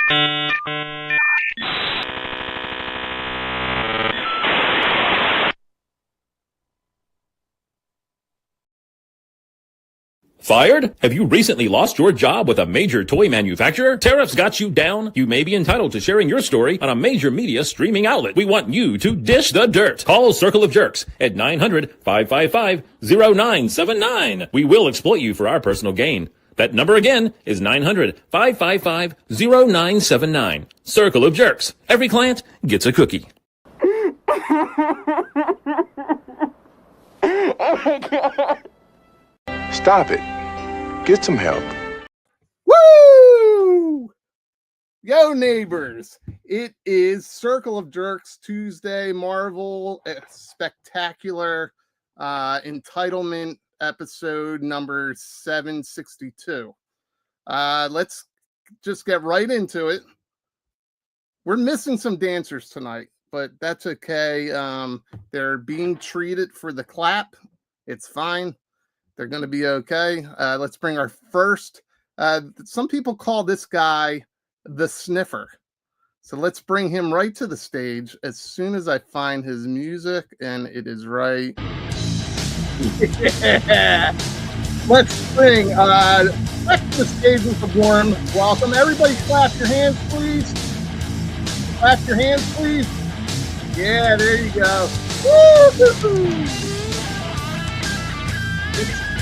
Fired? Have you recently lost your job with a major toy manufacturer? Tariffs got you down? You may be entitled to sharing your story on a major media streaming outlet. We want you to dish the dirt. Call Circle of Jerkz at 900-555-0979. We will exploit you for our personal gain. That number again is 900-555-0979. Circle of Jerkz. Every client gets a cookie. Oh my God. Stop it. Get some help. Woo! Yo, neighbors. It is Circle of Jerkz Tuesday, Marvel Spectacular Entitlement episode number 762. Let's just get right into it. We're missing some dancers tonight, but that's okay. They're being treated for the clap. It's fine. They're going to be okay. Let's bring our first. Some people call this guy the sniffer. So let's bring him right to the stage as soon as I find his music, and it is right. Yeah. Let's bring back to the stage with a warm welcome. Everybody clap your hands, please. Clap your hands, please. Yeah, there you go. Woo-hoo-hoo.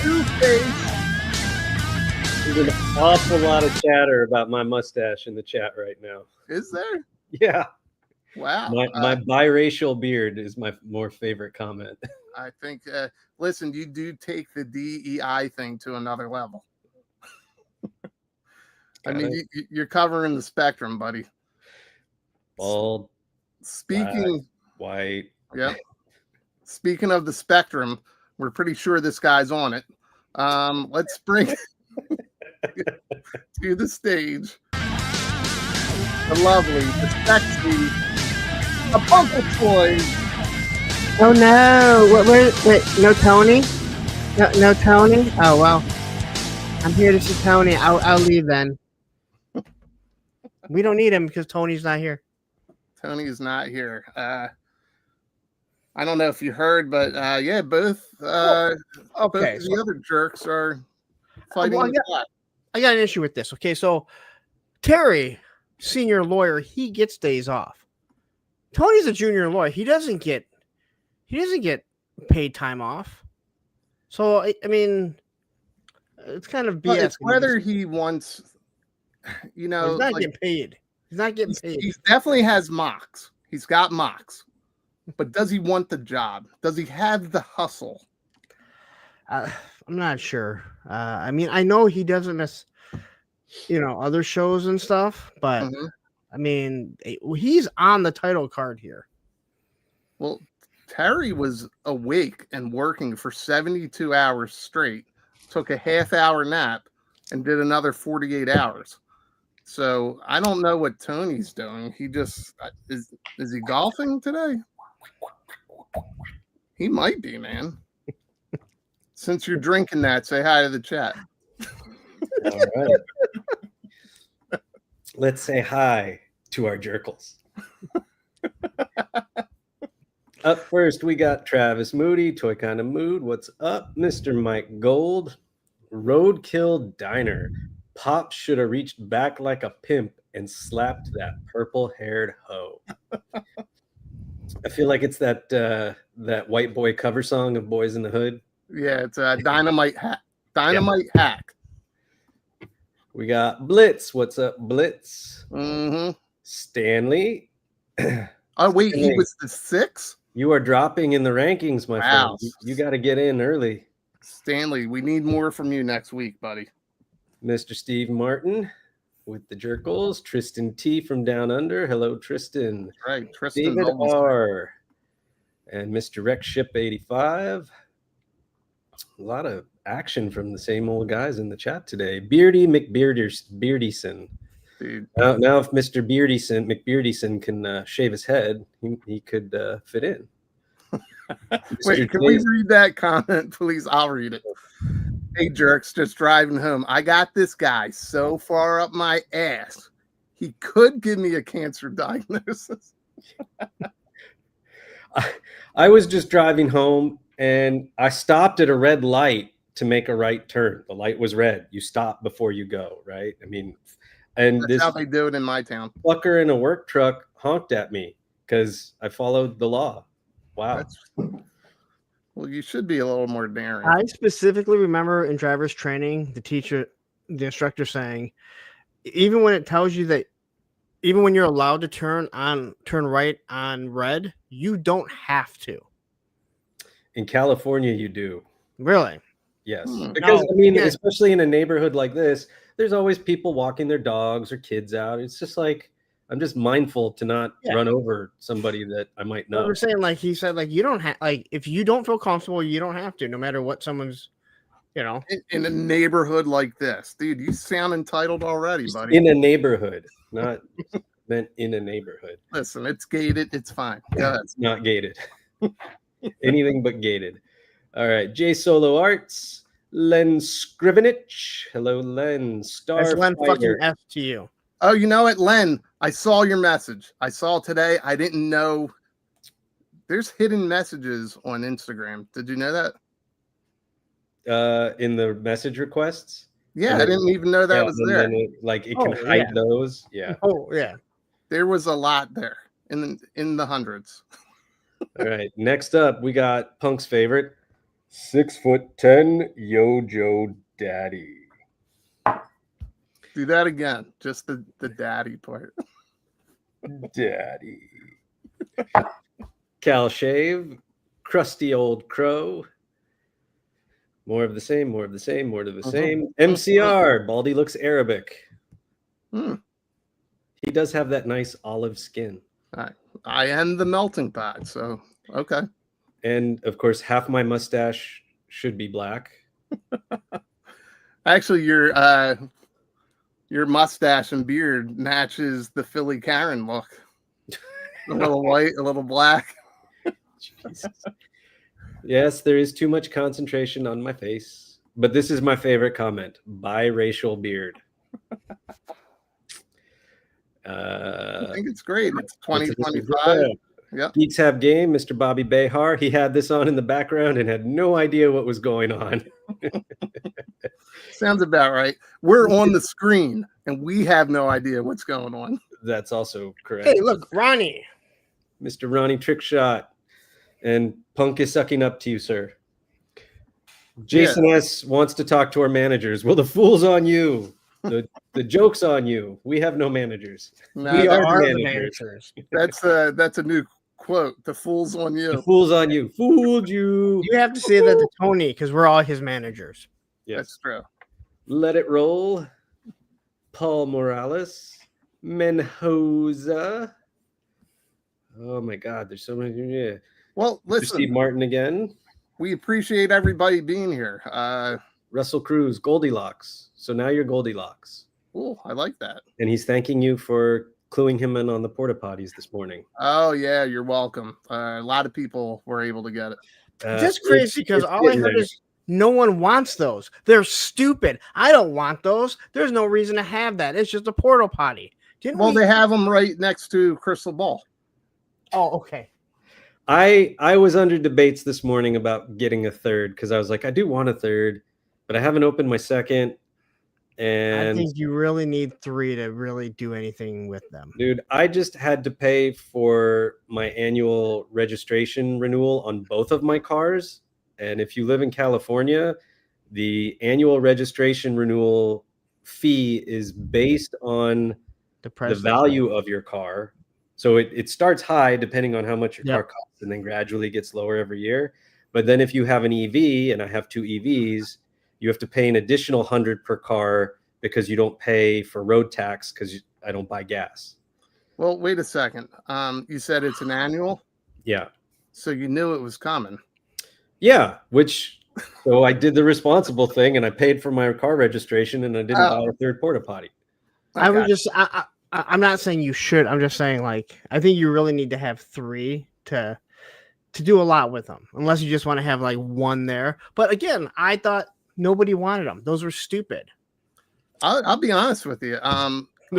Two-Face. There's an awful lot of chatter about my mustache in the chat right now. Is there? Yeah. Wow. My biracial beard is my more favorite comment. I think, listen, you do take the DEI thing to another level. I mean, you're covering the spectrum, buddy. Bald, Speaking, white. Yeah. Speaking of the spectrum, we're pretty sure this guy's on it. Let's bring to the stage the lovely, the sexy, a Uncle Toy. Oh no! Wait, no Tony? No Tony? Oh well, I'm here to see Tony. I'll leave then. We don't need him because Tony's not here. Tony is not here. I don't know if you heard, but yeah, both okay, both the other jerks are fighting. I got an issue with this. Okay, so Terry, senior lawyer, he gets days off. Tony's a junior lawyer. He doesn't get paid time off. So I mean, it's kind of BS. Well, it's whether he wants, you know, he's not getting paid. He's not getting paid. He definitely has mocks. He's got mocks. But does he want the job? Does he have the hustle? I'm not sure. I mean, I know he doesn't miss, other shows and stuff, but I mean, he's on the title card here. Well, Terry was awake and working for 72 hours straight, took a half-hour nap, and did another 48 hours. So I don't know what Tony's doing. He just is he golfing today? He might be, man. Since you're drinking that, say hi to the chat. All right. Let's say hi to our jerkles. Up first, we got Travis Moody, Toy Kind of Mood. What's up, Mr. Mike Gold? Roadkill Diner. Pop should have reached back like a pimp and slapped that purple-haired hoe. I feel like it's that white boy cover song of Boys in the Hood. Yeah, it's a Dynamite Hack. We got Blitz. What's up, Blitz? Stanley. Oh, wait, he was the 6th? You are dropping in the rankings, my friend. You got to get in early. Stanley, we need more from you next week, buddy. Mr. Steve Martin with the Jerkles. Tristan T from Down Under. Hello, Tristan. That's right, Tristan. David R. And Mr. Rex Ship 85. A lot of action from the same old guys in the chat today. Beardy McBeardyson. Dude. Now if Mr. McBeardyson can shave his head, he could fit in. Wait, can we read that comment, please? I'll read it. Hey, Jerkz, just driving home. I got this guy so far up my ass. he could give me a cancer diagnosis. I was just driving home and I stopped at a red light to make a right turn. The light was red. You stop before you go, right? I mean, and That's this how they do it in my town. fucker in a work truck honked at me because I followed the law. Wow. Well, you should be a little more daring. I specifically remember in driver's training, the instructor saying, even when it tells you that, even when you're allowed to turn right on red, you don't have to. In California, you do. Really? Yes. Hmm. Because, No, I mean, yeah. especially in a neighborhood like this, there's always people walking their dogs or kids out. It's just like, I'm just mindful to not run over somebody that I might know. We're saying, like he said, like you don't have, like if you don't feel comfortable, you don't have to, no matter what someone's, you know. In a neighborhood like this, dude, you sound entitled already, buddy. In a neighborhood, not meant in a neighborhood. Listen, it's gated. It's fine. Go ahead. It's not gated. Anything but gated. All right. J Solo Arts, Len Scrivenich. Hello, Len. That's Len fucking F to you. Oh, you know what, Len? I saw your message. I saw today. I didn't know. There's hidden messages on Instagram. Did you know that? In the message requests? Yeah, I didn't even know that was there. It can hide those. Yeah. Oh, yeah. There was a lot there in the hundreds. All right. Next up, we got Punk's favorite, 6'10" Yojo Daddy. Do that again. Just the daddy part. Daddy. Cal Shave, crusty old crow. More of the same, more of the same, more of the same. MCR, Baldy looks Arabic. He does have that nice olive skin. I am the melting pot, so okay. And of course, half my mustache should be black. Actually, your mustache and beard matches the Philly Karen look. A little white, a little black. Jesus. Yes, there is too much concentration on my face, but this is my favorite comment: biracial beard. I think it's great. It's 2025. Yep. Geeks have game. Mr. Bobby Behar. He had this on in the background and had no idea what was going on. Sounds about right. We're on the screen and we have no idea what's going on. That's also correct. Hey, look, Ronnie. Mr. Ronnie Trickshot. And Punk is sucking up to you, sir. Jason S. wants to talk to our managers. Well, the fool's on you. The joke's on you. We have no managers. No, we are the managers. That's a new quote. The fool's on you. The fool's on you. Fooled you. You have to say that to Tony because we're all his managers. Yes. That's true. Let it roll. Paul Morales. Menhoza. Oh my God, there's so many. Yeah. Well, Mr. listen. Steve Martin again. We appreciate everybody being here. Russell Cruz, Goldilocks. So now you're Goldilocks. Oh, I like that. And he's thanking you for cluing him in on the porta-potties this morning. Oh, yeah, you're welcome. A lot of people were able to get it. That's crazy because all I heard is no one wants those. They're stupid. I don't want those. There's no reason to have that. It's just a porta potty. Well, they have them right next to Crystal Ball. Oh, okay. I was under debates this morning about getting a third because I was like, I do want a third, but I haven't opened my second. And I think you really need 3 to really do anything with them. Dude, I just had to pay for my annual registration renewal on both of my cars. And if you live in California, the annual registration renewal fee is based on the value of your car. So it starts high depending on how much your car costs and then gradually gets lower every year. But then if you have an EV, and I have 2 EVs, you have to pay an additional $100 per car because you don't pay for road tax because I don't buy gas. Well, wait a second. You said it's an annual? Yeah. So you knew it was coming. Yeah, so I did the responsible thing and I paid for my car registration and I didn't buy a third porta potty. I'm not saying you should. I'm just saying, like, I think you really need to have 3 to do a lot with them, unless you just want to have like 1 there. But again, I thought nobody wanted them. Those were stupid. I'll be honest with you.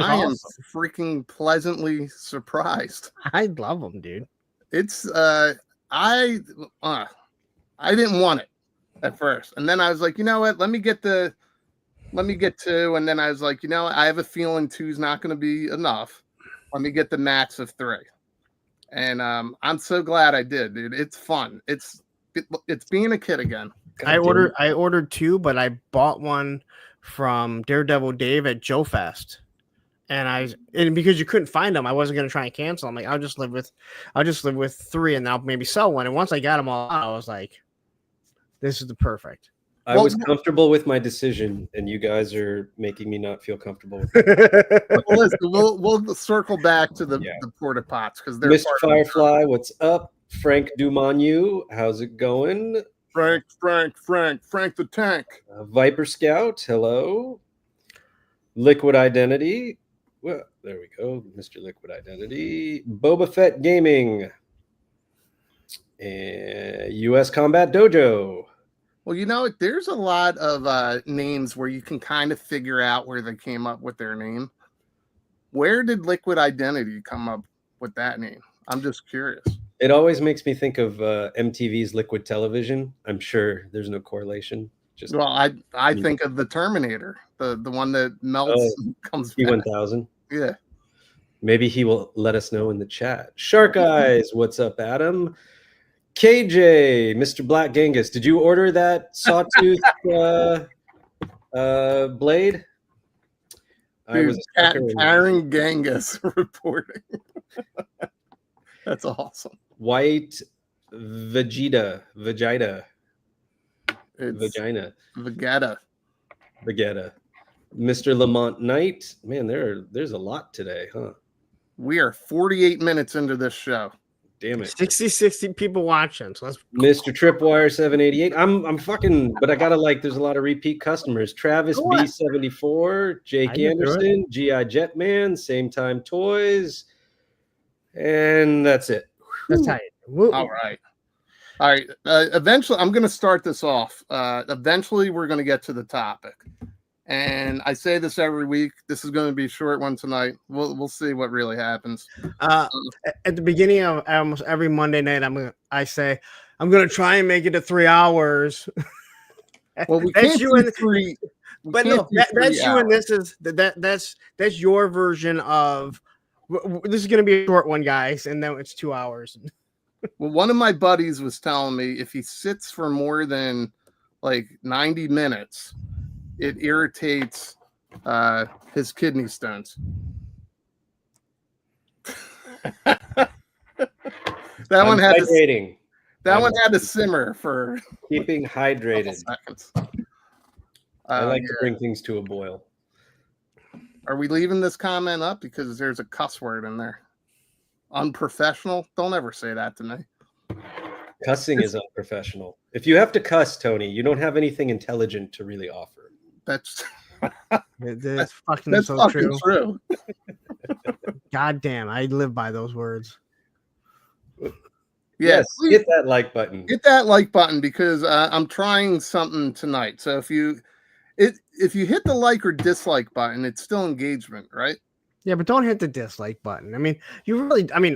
I am freaking pleasantly surprised. I love them, dude. It's I didn't want it at first, and then I was like, you know what? Let me get 2, and then I was like, you know what? I have a feeling 2's not going to be enough. Let me get the max of 3, and I'm so glad I did, dude. It's fun. It's being a kid again. I ordered 2, but I bought one from Daredevil Dave at Joe Fest. And because you couldn't find them, I wasn't going to try and cancel. I'm like, I'll just live with 3 and I'll maybe sell one. And once I got them all out, I was like, this is the perfect. I was comfortable with my decision, and you guys are making me not feel comfortable with it. Well, listen, we'll circle back to the Porta-potty because they're Mr. Firefly, what's up? Frank Dumonu, how's it going? Frank the Tank. Viper Scout, hello. Liquid Identity. Well, there we go, Mr. Liquid Identity. Boba Fett Gaming. And US Combat Dojo. Well, you know, there's a lot of names where you can kind of figure out where they came up with their name. Where did Liquid Identity come up with that name? I'm just curious. It always makes me think of MTV's Liquid Television. I'm sure there's no correlation. I think of the Terminator, the one that melts and comes back. T-1000. Yeah. Maybe he will let us know in the chat. Shark Eyes, what's up, Adam? KJ, Mr. Black Genghis, did you order that sawtooth blade? Dude, Karen Genghis reporting. That's awesome. White Vegeta. Mr. Lamont Knight. Man, there's a lot today, huh? We are 48 minutes into this show. Damn it. 60 people watching. So Mr. Tripwire 788. I'm fucking, but I gotta there's a lot of repeat customers. Travis B74, Jake Anderson, GI Jetman, Same Time Toys, and that's it. That's tight. All right. Eventually, I'm going to start this off. Eventually, we're going to get to the topic. And I say this every week. This is going to be a short one tonight. We'll see what really happens. At the beginning of almost every Monday night, I say I'm going to try and make it to 3 hours. Well, we can't do 3. But no, that's you, and this is that's your version of. This is going to be a short one, guys, and then it's 2 hours. Well, one of my buddies was telling me if he sits for more than 90 minutes, it irritates his kidney stones. That one had to simmer for keeping hydrated. Seconds. I like to bring things to a boil. Are we leaving this comment up because there's a cuss word in there? Unprofessional? Don't ever say that to me. Cussing is unprofessional. If you have to cuss, Tony, you don't have anything intelligent to really offer. That's fucking true. God damn, I live by those words. Yes, hit that like button. Hit that like button because I'm trying something tonight. So if you hit the like or dislike button, it's still engagement, right? Yeah, but don't hit the dislike button. I mean,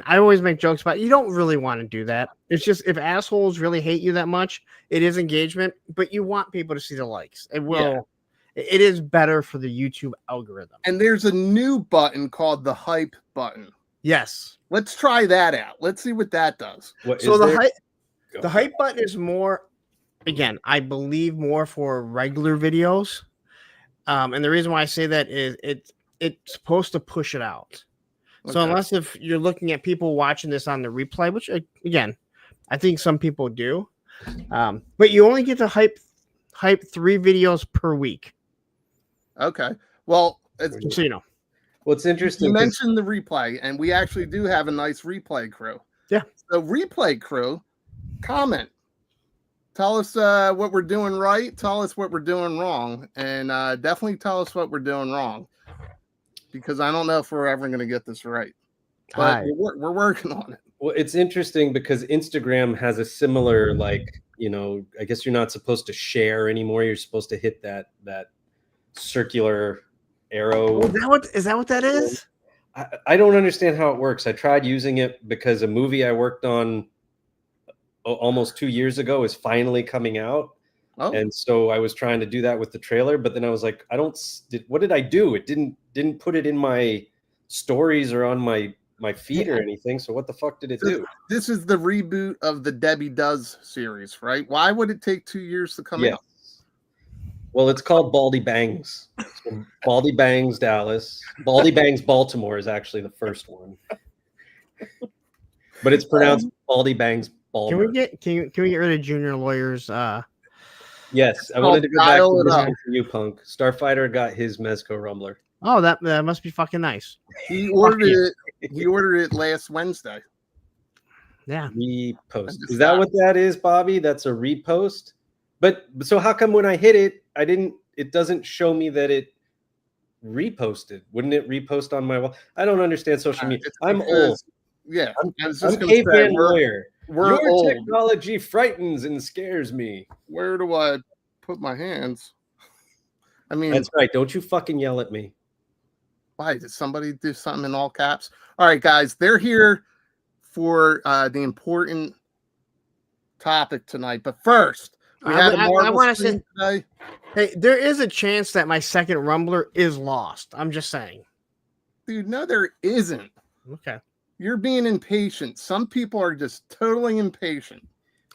I always make jokes about it. You don't really want to do that. It's just if assholes really hate you that much, it is engagement, but you want people to see the likes. It is better for the YouTube algorithm. And there's a new button called the hype button. Yes. Let's try that out. Let's see what that does. The hype button is more, again, I believe more for regular videos. And the reason why I say that is it's supposed to push it out. Okay. So unless if you're looking at people watching this on the replay, which again, I think some people do, but you only get to hype 3 videos per week. Okay. Well, so you know. Well, it's interesting. You mentioned the replay, and we actually do have a nice replay crew. Yeah. So replay crew, comment. Tell us what we're doing right. Tell us what we're doing wrong, and definitely tell us what we're doing wrong. Because I don't know if we're ever going to get this right. But we're working on it. Well, it's interesting because Instagram has a similar, I guess you're not supposed to share anymore. You're supposed to hit that circular arrow. Is that what that is? I don't understand how it works. I tried using it because a movie I worked on almost 2 years ago is finally coming out. Oh, And so I was trying to do that with the trailer, but then I was like, what did I do? It didn't put it in my stories or on my feed or anything. So what the fuck did it do? this is the reboot of the Debbie Does series, right? Why would it take 2 years to come out? Well, it's called Baldy Bangs. So Baldy Bangs Dallas. Baldy Bangs Baltimore is actually the first one. But it's pronounced Baldy Bangs Baltimore. Can we get rid of Junior Lawyer's Yes, I wanted to go back to listening for you, Punk. Starfighter got his Mezco Rumbler. Oh, that must be fucking nice. He ordered it. He ordered it last Wednesday. Yeah. Repost. Is that what that is, Bobby? That's a repost? But so how come when I hit it, it doesn't show me that it reposted? Wouldn't it repost on my wall? I don't understand social media. I'm old. Yeah. I'm caveman lawyer. Your old. Technology frightens and scares me. Where do I put my hands? I mean, that's right. Don't you fucking yell at me. Why did somebody do something in all caps? All right, guys, they're here for the important topic tonight. But first, we had a Marvel stream today. Hey, there is a chance that my second Rumbler is lost. I'm just saying. Dude, no, there isn't. Okay. You're being impatient. Some people are just totally impatient.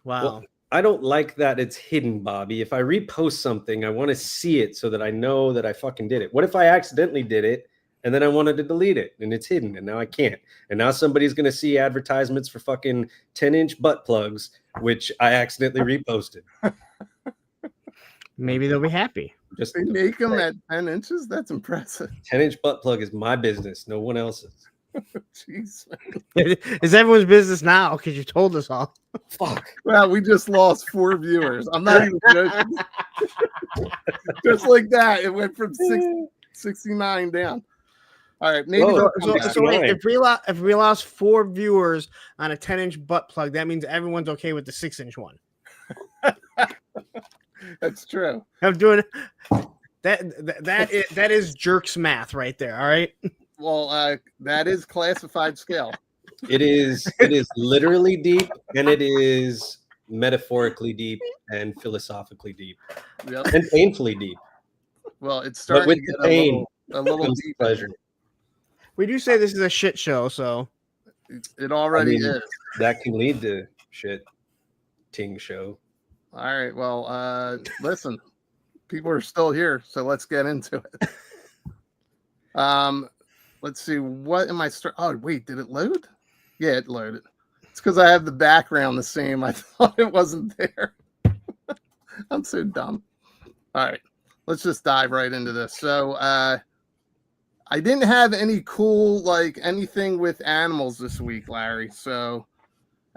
Wow. Well, I don't like that it's hidden, Bobby. If I repost something, I want to see it so that I know that I fucking did it. What if I accidentally did it and then I wanted to delete it and it's hidden and now I can't? And now somebody's going to see advertisements for fucking 10-inch butt plugs, which I accidentally reposted. Maybe they'll be happy. Just they make them at 10 inches? That's impressive. 10-inch butt plug is my business, no one else's. Jeez. It's everyone's business now because you told us all. Fuck. Well, we just lost 4 viewers. I'm not even joking. Just like that, it went from 69 down. All right, maybe. So wait, if we lost 4 viewers on a 10-inch butt plug, that means everyone's okay with the 6-inch one. That's true. I'm doing that is Jerkz math right there. All right. Well, that is classified scale. It is literally deep, and it is metaphorically deep and philosophically deep, and painfully deep. Well, it's starting with to get the pain, a little deep. Pleasure. We do say this is a shit show, so it already is. That can lead to shit ting show. All right. Well, listen, people are still here, so let's get into it. Let's see. What am I Oh, wait, did it load? Yeah, it loaded. It's because I have the background the same. I thought it wasn't there. I'm so dumb. All right, let's just dive right into this. So, I didn't have any cool, anything with animals this week, Larry. So,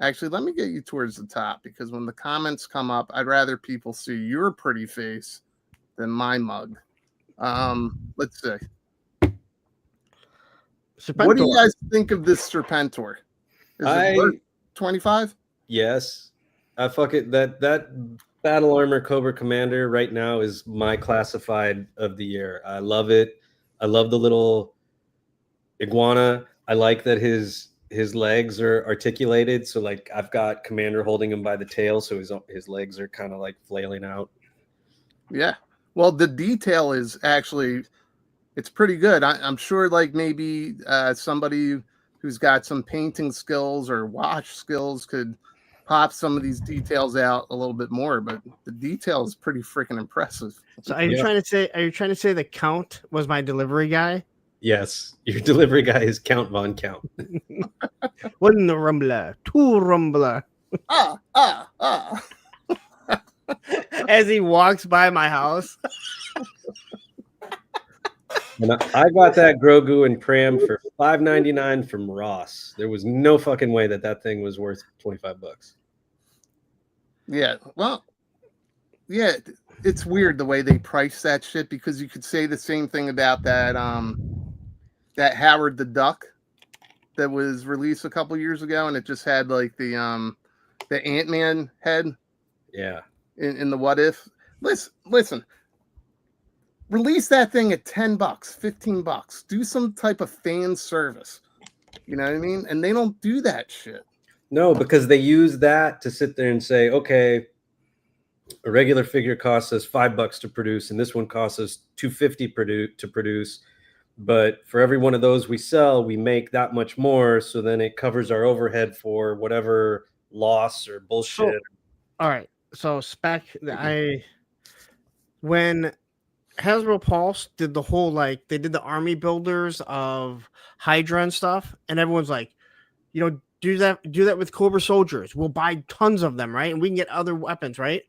actually, let me get you towards the top because when the comments come up, I'd rather people see your pretty face than my mug. Let's see. Serpentor. What do you guys think of this Serpentor? Is it worth 25? Yes. I fuck it. That Battle Armor Cobra Commander right now is my classified of the year. I love it. I love the little iguana. I like that his legs are articulated. So I've got Commander holding him by the tail, so his legs are kind of flailing out. Yeah. Well, the detail is actually it's pretty good. I'm sure maybe somebody who's got some painting skills or wash skills could pop some of these details out a little bit more, but the detail is pretty freaking impressive. So are you trying to say the Count was my delivery guy? Yes, your delivery guy is Count Von Count. 1 Rumbler, 2 Rumbler. As he walks by my house. And I got that Grogu and Pram for $5.99 from Ross. There was no fucking way that thing was worth $25. Yeah, well, yeah, it's weird the way they price that shit because you could say the same thing about that that Howard the Duck that was released a couple years ago, and it just had the Ant-Man head. Yeah. In the What If. Listen. Release that thing at $10, $15. Do some type of fan service. You know what I mean? And they don't do that shit. No, because they use that to sit there and say, okay, a regular figure costs us $5 to produce, and this one costs us $250 to produce. But for every one of those we sell, we make that much more. So then it covers our overhead for whatever loss or bullshit. All right. So when Hasbro Pulse did the whole, like, they did the army builders of Hydra and stuff, and everyone's like, do that with Cobra soldiers. We'll buy tons of them, right? And we can get other weapons, right?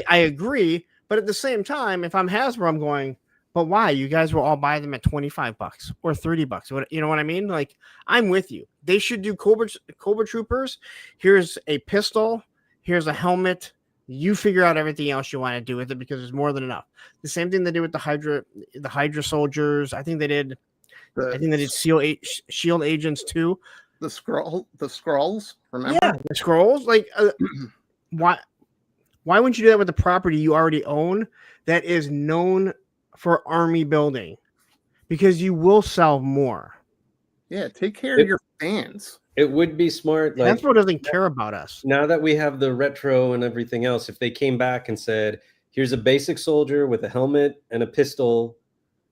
I agree, but at the same time, if I'm Hasbro, I'm going, but why? You guys will all buy them at $25 or $30. You know what I mean? Like, I'm with you. They should do Cobra Troopers. Here's a pistol. Here's a helmet. You figure out everything else you want to do with it because there's more than enough. The same thing they did with the Hydra soldiers. I think they did Shield agents too. The scrolls. Remember? Yeah, the scrolls. Like, why wouldn't you do that with the property you already own that is known for army building? Because you will sell more. Yeah, take care of your fans. It would be smart. Like, Hasbro doesn't care about us. Now that we have the retro and everything else, if they came back and said, here's a basic soldier with a helmet and a pistol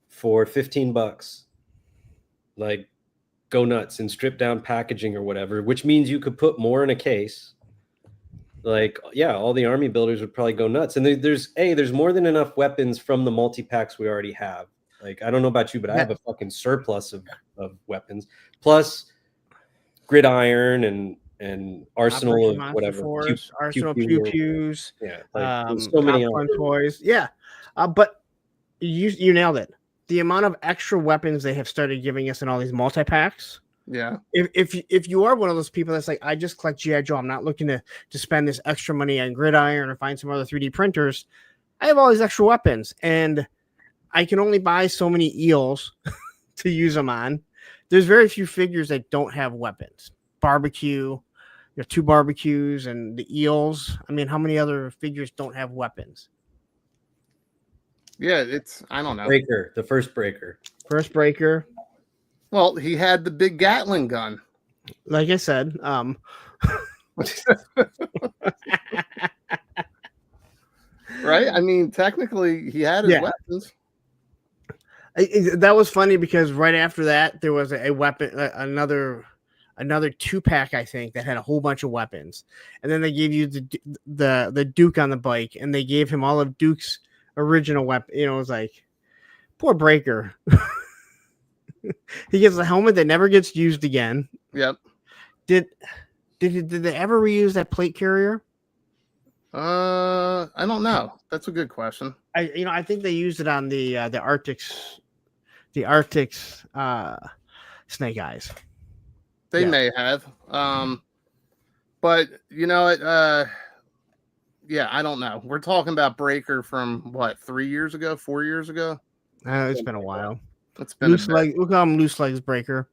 for $15, like, go nuts and strip down packaging or whatever, which means you could put more in a case. Like, yeah, all the army builders would probably go nuts. And there's more than enough weapons from the multi-packs we already have. Like, I don't know about you, but I have a fucking surplus of weapons. Plus gridiron and arsenal of whatever. Arsenal pew-pews. Yeah, like, so many toys. Yeah. But you nailed it. The amount of extra weapons they have started giving us in all these multi-packs. Yeah. If you are one of those people that's like, I just collect G.I. Joe, I'm not looking to spend this extra money on gridiron or find some other 3D printers, I have all these extra weapons, and I can only buy so many eels to use them on. There's very few figures that don't have weapons. Barbecue, 2 barbecues, and the eels. I mean, how many other figures don't have weapons? Yeah, I don't know. Breaker, the first breaker. First breaker. Well, he had the big Gatling gun. Like I said, right? I mean, technically, he had his weapons. That was funny because right after that, there was a weapon, another 2-pack, I think, that had a whole bunch of weapons, and then they gave you the Duke on the bike, and they gave him all of Duke's original weapon. It was like, poor Breaker. He gets a helmet that never gets used again. Yep. Did they ever reuse that plate carrier? I don't know. That's a good question. I think they used it on the Arctic's Snake Eyes. They may have. But yeah, I don't know. We're talking about Breaker from what, 3 years ago, 4 years ago? It's been a while. It's been loose leg. We'll call him Loose Legs Breaker.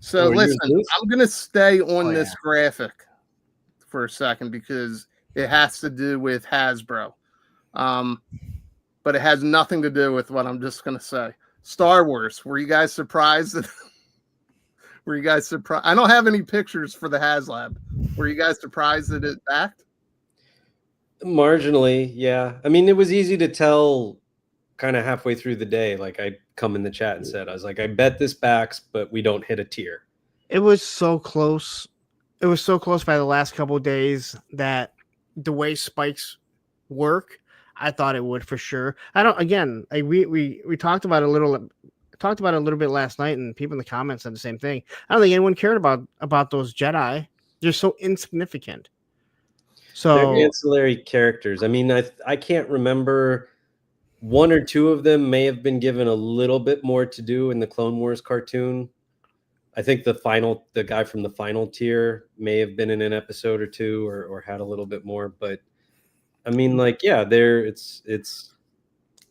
So listen, I'm gonna stay on this graphic for a second because it has to do with Hasbro. But it has nothing to do with what I'm just gonna say. Star Wars. Were you guys surprised? Were you guys surprised? I don't have any pictures for the Haslab. Were you guys surprised that it backed? Marginally, yeah. I mean, it was easy to tell kind of halfway through the day. Like, I come in the chat and said, I was like, I bet this backs, but we don't hit a tier. It was so close. It was so close by the last couple of days that the way spikes work, I thought it would for sure. We talked about it a little bit last night, and people in the comments said the same thing. I don't think anyone cared about those Jedi. They're so insignificant. So they're ancillary characters. I mean, I can't remember. 1 or 2 of them may have been given a little bit more to do in the Clone Wars cartoon. I think the guy from the final tier may have been in an episode or 2 or had a little bit more. But I mean, like, yeah, it's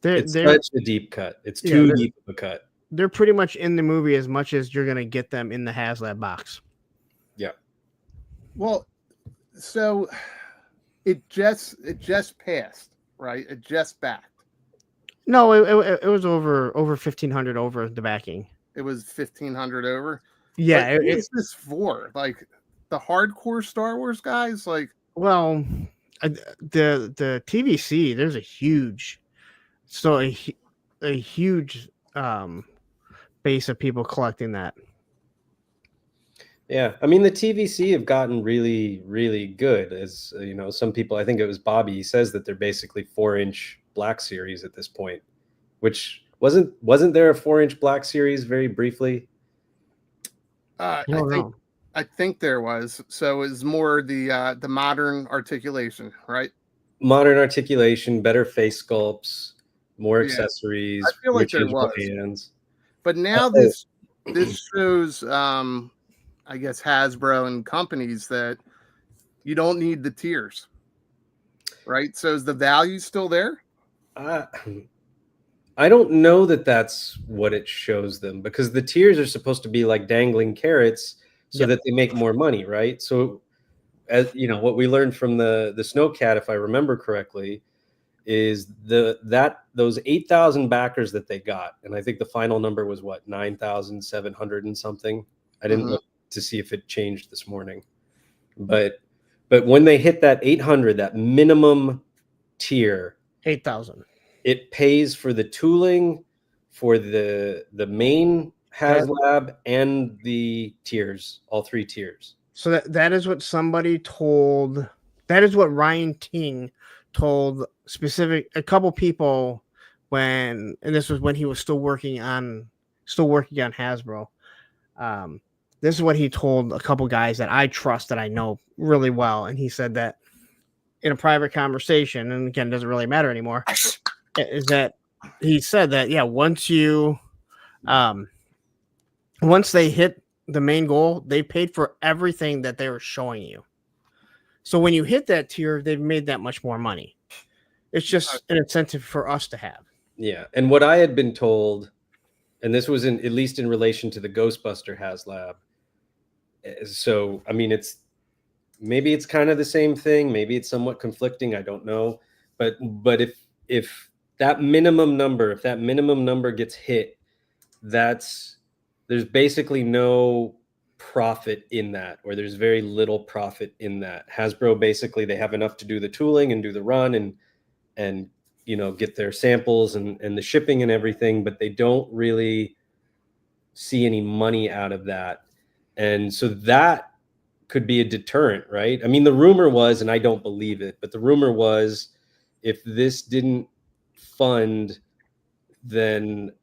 such a deep cut. It's too deep of a cut. They're pretty much in the movie as much as you're gonna get them in the Haslab box. Yeah. Well, so it just passed, right? It just backed. No, it was over 1,500 over the backing. It was 1,500 over. Yeah, What is this for? Like the hardcore Star Wars guys? Like, well, the TVC, there's a huge, a huge base of people collecting that. Yeah, I mean the TVC have gotten really, really good. As you know, some people, I think it was Bobby, he says that they're basically 4-inch Black Series at this point, which wasn't there a 4-inch Black Series very briefly? I don't know. I think there was. So it's more the modern articulation, right? Modern articulation, better face sculpts, more Yeah. accessories, I feel like there interchangeable was. hands. But now this shows I guess Hasbro and companies that you don't need the tiers. Right? So is the value still there? I don't know that that's what it shows them, because the tiers are supposed to be like dangling carrots so that they make more money, right? So, as you know, what we learned from the Snowcat, if I remember correctly, is those 8,000 backers that they got, and I think the final number was what, 9,700 and something. I didn't look to see if it changed this morning, but when they hit that 800, that minimum tier, 8,000. it pays for the tooling, for the main Haslab and the tiers, all 3 tiers. So that is what somebody told. That is what Ryan Ting told a couple people and this was when he was still working on Hasbro. This is what he told a couple guys that I trust, that I know really well, and he said that in a private conversation, and again, it doesn't really matter anymore, is that he said that once they hit the main goal, they paid for everything that they were showing you. So when you hit that tier, they've made that much more money. It's just an incentive for us to have. Yeah, and what I had been told, and this was at least in relation to the Ghostbuster Haslab. So I mean, maybe it's kind of the same thing. Maybe it's somewhat conflicting. I don't know. But if that minimum number gets hit, there's basically no profit in that, or there's very little profit in that. Hasbro, basically, they have enough to do the tooling and do the run and get their samples and the shipping and everything, but they don't really see any money out of that. And so that could be a deterrent, right? I mean, the rumor was, and I don't believe it, but the rumor was, if this didn't fund, then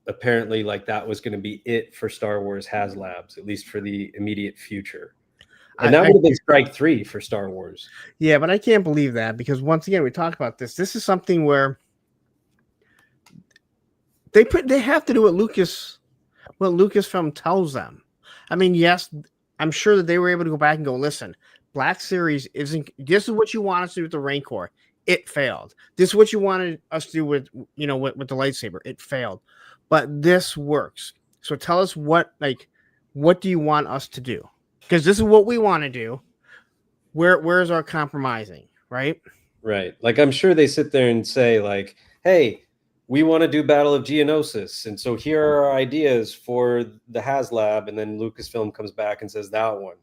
apparently like that was going to be it for Star Wars Haslabs, at least for the immediate future. And that would have been strike 3 for Star Wars. Yeah, but I can't believe that, because once again, we talk about this. This is something where they have to do what Lucasfilm tells them. I mean, yes, I'm sure that they were able to go back and go, listen, Black Series this is what you want us to do with the Rancor. It failed. This is what you wanted us to do with the lightsaber. It failed. But this works. So tell us what do you want us to do? Because this is what we want to do. Where's our compromising, right? Right. Like, I'm sure they sit there and say, like, hey, we want to do Battle of Geonosis, and so here are our ideas for the Haslab, and then Lucasfilm comes back and says that one.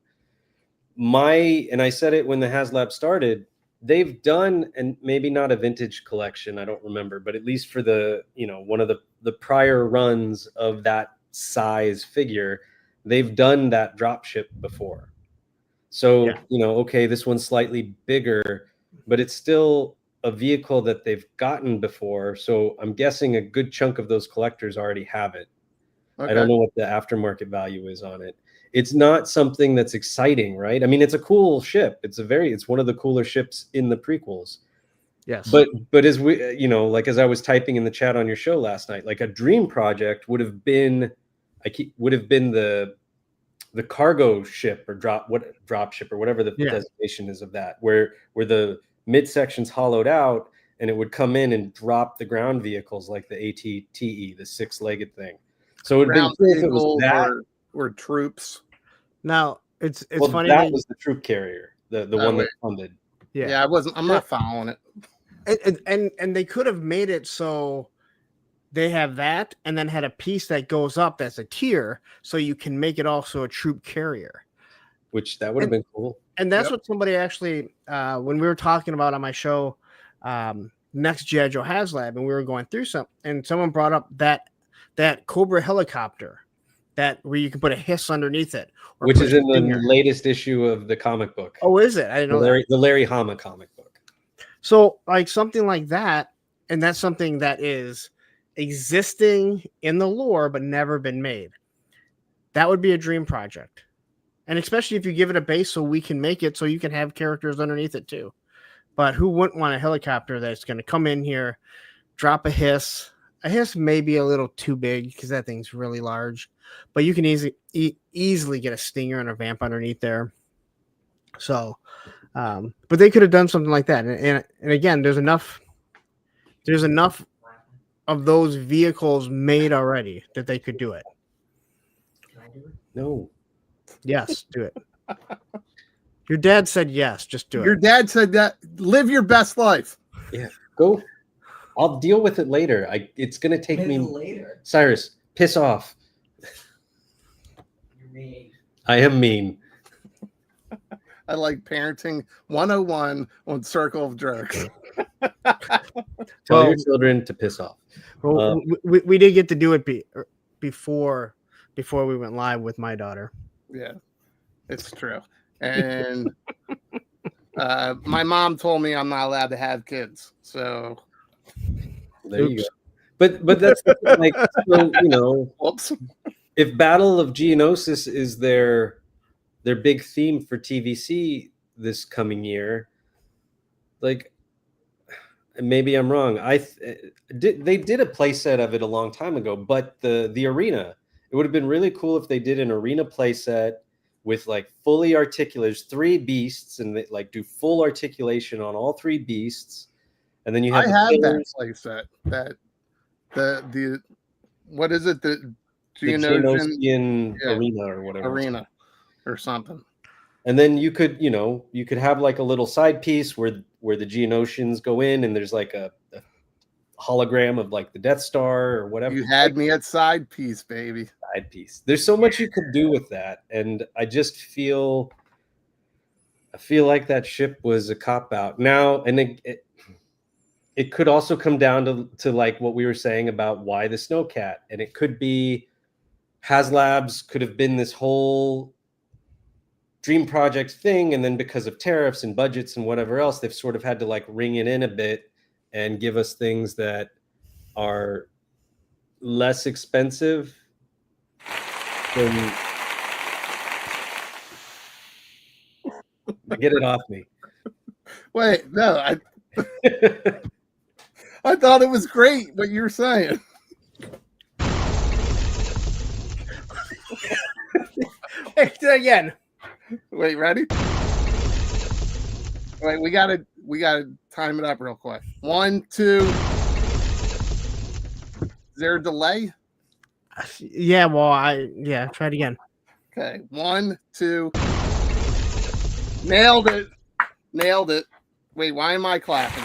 And I said it when the Haslab started, they've done, and maybe not a vintage collection, I don't remember, but at least for the, one of the prior runs of that size figure, they've done that dropship before. So, okay, this one's slightly bigger, but it's still a vehicle that they've gotten before. So I'm guessing a good chunk of those collectors already have it. Okay. I don't know what the aftermarket value is on it. It's not something that's exciting, right? I mean, it's a cool ship. It's one of the cooler ships in the prequels. Yes. But as we, as I was typing in the chat on your show last night, like a dream project would have been the cargo ship or drop ship or whatever the designation is of that, where the midsection's hollowed out and it would come in and drop the ground vehicles like the ATTE, the 6-legged thing. So it would have been cool if it was that or troops. Now it's funny that was the troop carrier, the one that funded. Yeah, I'm not following it. And they could have made it so they have that, and then had a piece that goes up as a tier, so you can make it also a troop carrier. Which that would have been cool. And that's what somebody actually, when we were talking about on my show, Next G.I. Joe Haslab, and we were going through some, and someone brought up that Cobra helicopter, that where you can put a hiss underneath it, which is in the latest issue of the comic book. Oh, is it? I didn't know the Larry Hama comic book. So, like something like that, and that's something that is existing in the lore but never been made. That would be a dream project. And especially if you give it a base so we can make it so you can have characters underneath it too. But who wouldn't want a helicopter that's going to come in here, drop a hiss? A hiss may be a little too big because that thing's really large, but you can easily get a stinger and a vamp underneath there. So, but they could have done something like that. And again, there's enough of those vehicles made already that they could do it. Can I do it? No. Yes, do it. Your dad said yes, just do it. Your dad said that. Live your best life. Yeah, go. I'll deal with it later. It's gonna take me later. Cyrus, piss off. You're mean. I am mean. I like parenting 101 on Circle of Jerks. Tell your children to piss off. Well, we did get to do it before we went live with my daughter. Yeah, it's true. And my mom told me I'm not allowed to have kids. So there you go. But that's like, so, you know, whoops. If Battle of Geonosis is their big theme for TVC this coming year, like, maybe I'm wrong. They did a playset of it a long time ago, but the arena, it would have been really cool if they did an arena playset with like fully articulated 3 beasts, and they like do full articulation on all 3 beasts, and then you have that playset. That the what is it? The Geonosian arena or whatever. Arena or something. And then you could have like a little side piece where the Geonosians go in, and there's like a hologram of like the Death Star or whatever. You had me at side piece, baby. Side piece. There's so much you could do with that, and I just feel like that ship was a cop out now, and it could also come down to like what we were saying about why the Snowcat, and it could be Haslabs could have been this whole dream project thing, and then because of tariffs and budgets and whatever else, they've sort of had to like ring it in a bit and give us things that are less expensive than get it off me. Wait, no, I thought it was great what you were saying. Hey, do it again. Wait, ready? Wait, we gotta time it up real quick. 1, 2. Is there a delay? Yeah, well, try it again. Okay, 1, 2. Nailed it. Wait, why am I clapping?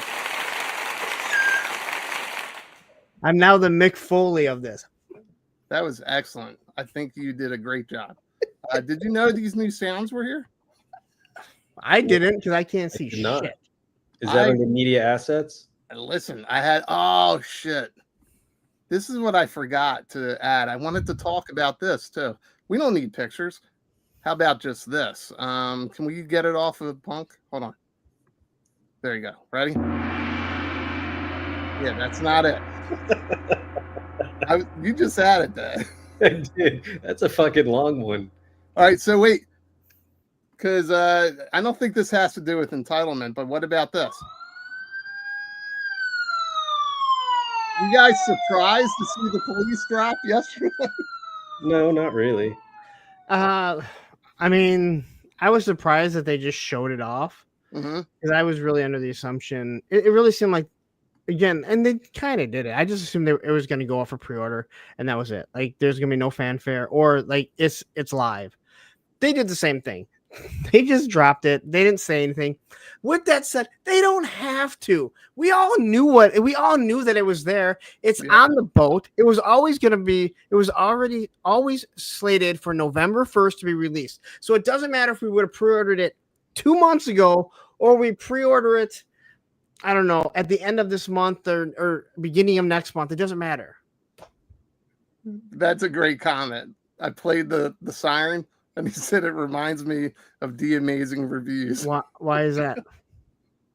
I'm now the Mick Foley of this. That was excellent. I think you did a great job. Did you know these new sounds were here? I didn't, because I can't see shit. Is that under media assets? Listen, oh shit. This is what I forgot to add. I wanted to talk about this too. We don't need pictures. How about just this? Can we get it off of Punk? Hold on. There you go. Ready? Yeah, that's not it. You just added that. I did. That's a fucking long one. All right, so wait. Because I don't think this has to do with entitlement, but what about this? You guys surprised to see the police drop yesterday? No, not really. I mean, I was surprised that they just showed it off, because I was really under the assumption it really seemed like, again, and they kind of did it. I just assumed it was going to go off for pre-order, and that was it. Like, there's going to be no fanfare, or like it's live. They did the same thing. They just dropped it. They didn't say anything. With that said, they don't have to. We all knew that it was there. It's on the boat. It was always going to be, it was already always slated for November 1st to be released. So it doesn't matter if we would have pre-ordered it 2 months ago or we pre-order it, I don't know, at the end of this month or beginning of next month. It doesn't matter. That's a great comment. I played the siren. And he said it reminds me of The Amazing reviews. Why is that?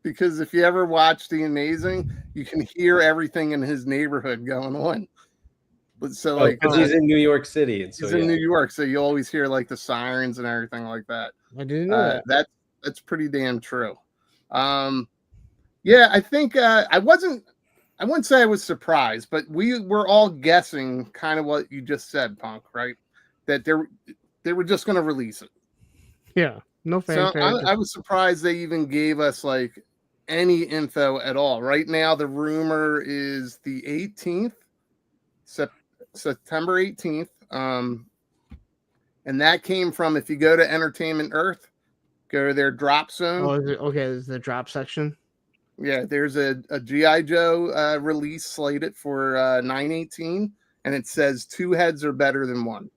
Because if you ever watch The Amazing, you can hear everything in his neighborhood going on. But so because he's in New York City, and so he's in New York, so you always hear like the sirens and everything like that. I didn't know that. That's pretty damn true. Yeah, I think I wouldn't say I was surprised, but we were all guessing kind of what you just said, Punk, right? That they were just going to release it. Yeah, no fanfare. So I was surprised they even gave us like any info at all. Right now, the rumor is the 18th, September 18th. And that came from, if you go to Entertainment Earth, go to their drop zone. Oh, is it okay? Is the drop section? Yeah, there's a G.I. Joe release slated for 9/18, and it says 2 heads are better than 1.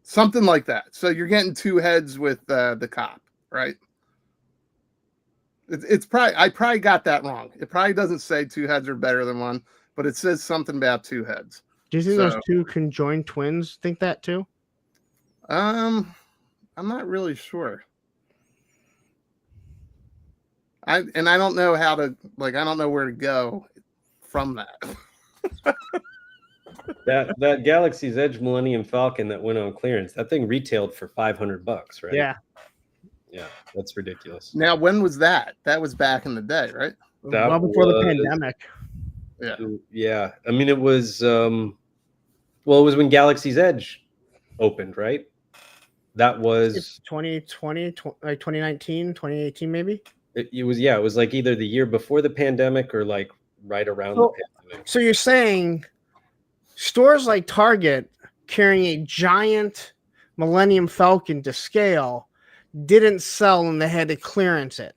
Something like that. So you're getting 2 heads with the cop, right? It's probably, I probably got that wrong. It probably doesn't say 2 heads are better than 1, but it says something about 2 heads. Do you think those 2 conjoined twins think that too? I'm not really sure. I don't know how to, like, I don't know where to go from that. That Galaxy's Edge Millennium Falcon that went on clearance, that thing retailed for $500, right? Yeah. Yeah, that's ridiculous. Now, when was that? That was back in the day, right? Well before the pandemic. Yeah. Yeah. I mean, it was, it was when Galaxy's Edge opened, right? That was 2020, like 2019, 2018, maybe. It was like either the year before the pandemic or like right around the pandemic. So you're saying stores like Target carrying a giant Millennium Falcon to scale didn't sell and they had to clearance it.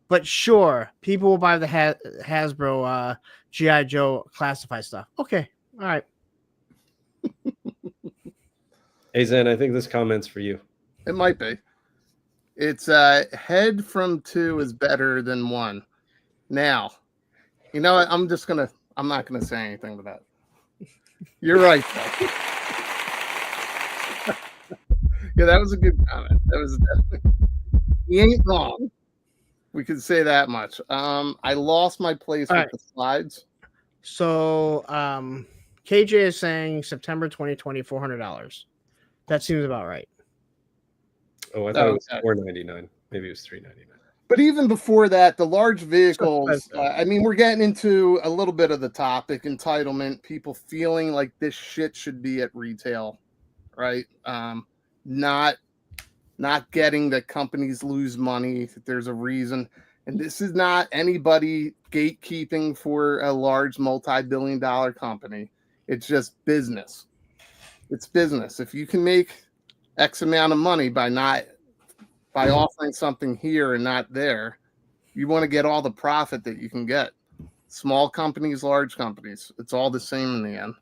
But sure, people will buy the Hasbro G.I. Joe classified stuff. Okay. All right. Hey, Zen, I think this comment's for you. It might be. It's head from 2 is better than 1. Now, you know what? I'm not gonna say anything to that. You're right, though. Yeah, that was a good comment. That was definitely, he ain't wrong. We could say that much. I lost my place with the slides. So KJ is saying September 2020, $400. That seems about right. Oh, I thought it was $499. Maybe it was $399. But even before that, the large vehicles, I mean, we're getting into a little bit of the topic, entitlement, people feeling like this shit should be at retail, right? Not getting that companies lose money, that there's a reason. And this is not anybody gatekeeping for a large multi-billion-dollar company. It's just business. It's business. If you can make X amount of money by offering something here and not there, you want to get all the profit that you can get. Small companies, large companies, it's all the same in the end.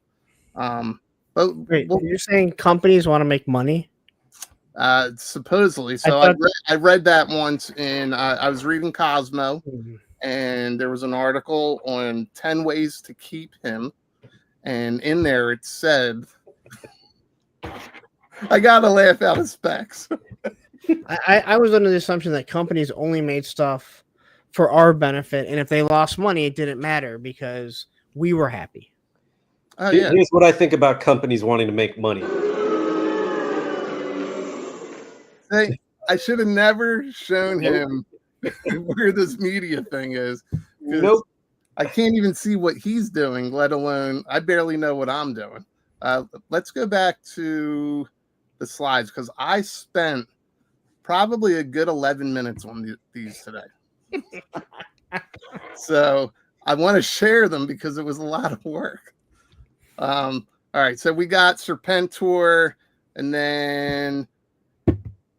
But wait, you're saying companies want to make money? Supposedly. So I read that once in I was reading Cosmo, and there was an article on 10 ways to keep him, and in there it said, I gotta laugh out of specs. I was under the assumption that companies only made stuff for our benefit, and if they lost money, it didn't matter because we were happy. Oh, yeah. Here's what I think about companies wanting to make money. Hey, I should have never shown him where this media thing is. Nope. I can't even see what he's doing, let alone I barely know what I'm doing. Let's go back to the slides because I spent probably a good 11 minutes on these today. So I want to share them because it was a lot of work. All right, so we got Serpentor, and then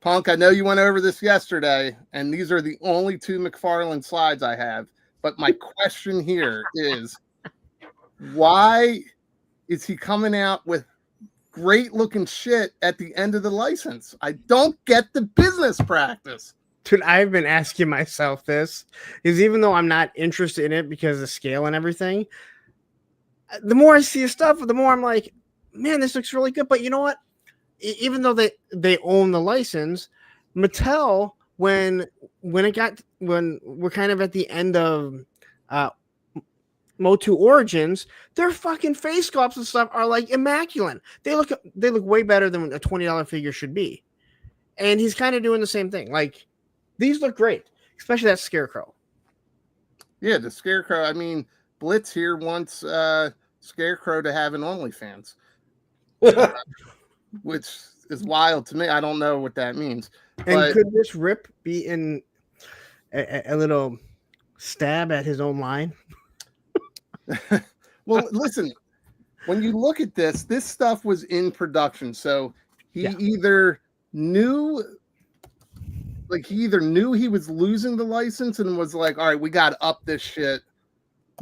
Hunk, I know you went over this yesterday, and these are the only 2 McFarlane slides I have. But my question here is, why is he coming out with great looking shit at the end of the license? I don't get the business practice. Dude, I've been asking myself this, because even though I'm not interested in it because of the scale and everything, the more I see his stuff, the more I'm like, man, this looks really good. But you know what? Even though they own the license, Mattel, when we're kind of at the end of Motu Origins, their fucking face sculpts and stuff are like immaculate. They look way better than a $20 figure should be. And he's kind of doing the same thing. Like, these look great, especially that Scarecrow. Yeah, the Scarecrow. I mean, Blitz here wants Scarecrow to have an OnlyFans, which is wild to me. I don't know what that means. And But could this rip be in a little stab at his own line? well, listen, when you look at this stuff was in production. So he either knew he was losing the license and was like, all right, we got to up this shit,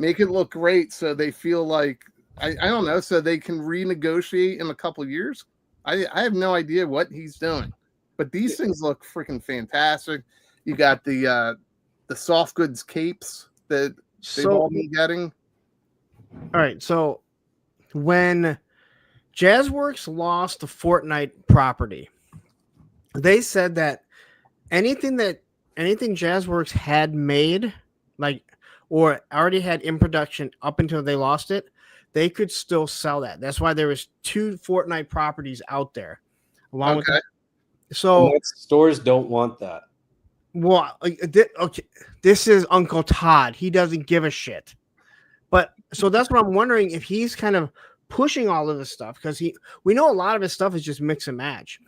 make it look great. So they feel like, I don't know, so they can renegotiate in a couple of years. I have no idea what he's doing, but these things look freaking fantastic. You got the soft goods capes that they've all been getting. All right, so when Jazzworks lost the Fortnite property, they said that anything Jazzworks had made, like, or already had in production up until they lost it, they could still sell that. That's why there was 2 Fortnite properties out there. Along with that. So stores don't want that. Well, okay, this is Uncle Todd. He doesn't give a shit. But so that's what I'm wondering, if he's kind of pushing all of this stuff, because we know a lot of his stuff is just mix and match.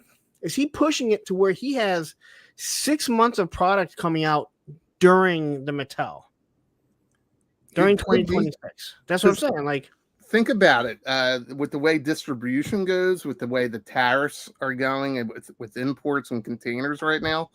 Is he pushing it to where he has 6 months of product coming out during the Mattel? During 2026. That's what I'm saying. Like, think about it. With the way distribution goes, with the way the tariffs are going, and with imports and containers right now,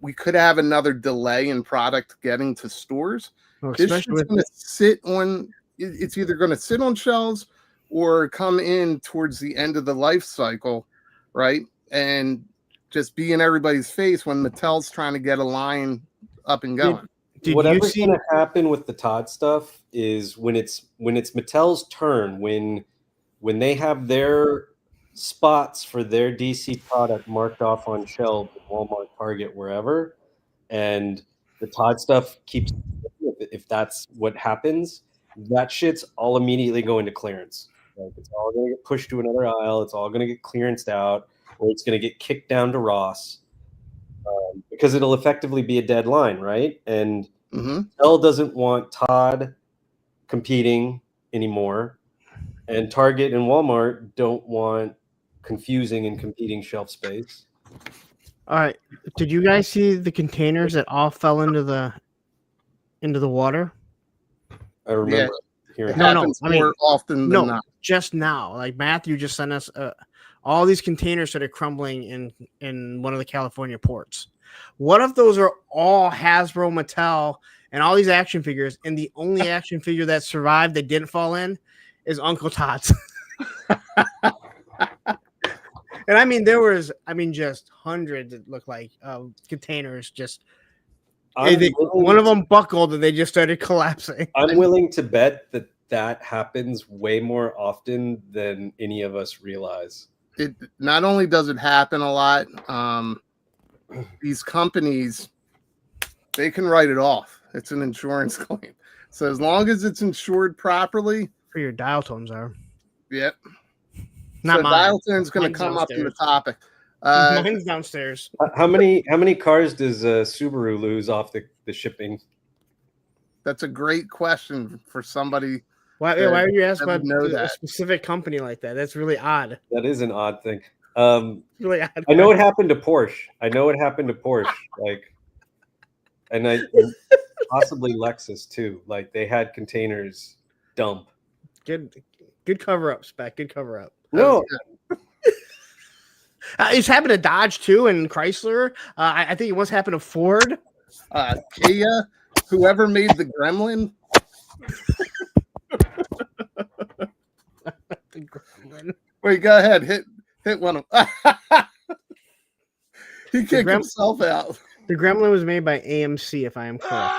we could have another delay in product getting to stores. This shit's going to sit on. It's either going to sit on shelves or come in towards the end of the life cycle, right? And just be in everybody's face when Mattel's trying to get a line up and going. Whatever's going to happen with the Todd stuff is when it's Mattel's turn, when they have their spots for their DC product marked off on shelves at Walmart, Target, wherever, and the Todd stuff keeps, if that's what happens, that shit's all immediately going to clearance. Like, it's all going to get pushed to another aisle. It's all going to get clearanced out, or it's going to get kicked down to Ross, because it'll effectively be a dead line, right? And Mattel doesn't want Todd competing anymore, and Target and Walmart don't want confusing and competing shelf space. all right, did you guys see the containers that all fell into the water? I remember hearing It happens more often than not. Just now. Like, Matthew just sent us all these containers that are crumbling in one of the California ports. What if those are all Hasbro, Mattel, and all these action figures, and the only action figure that survived that didn't fall in is Uncle Todd's? And I mean, just hundreds, it looked like, containers. Just one of them buckled and they just started collapsing. I'm willing to bet that happens way more often than any of us realize. It not only does it happen a lot, these companies, they can write it off. It's an insurance claim. So as long as it's insured properly, For your dial tones are. Yep. Not so mine. dial tone's going to Mine's come up in the downstairs. topic. Mine's downstairs. How many cars does Subaru lose off the shipping? That's a great question for somebody. Why are you asking would about know a that. specific company like that? That's really odd. That is an odd thing. Really odd. I know it happened to Porsche. Like, and possibly Lexus too. Like, they had containers dump. Good cover up, Spec. Good cover up. No, It's happened to Dodge too, and Chrysler. I think it once happened to Ford. Kia, whoever made the Gremlin. The Gremlin. Wait, go ahead. Hit one of them. He kicked himself out. The Gremlin was made by AMC, if I am correct.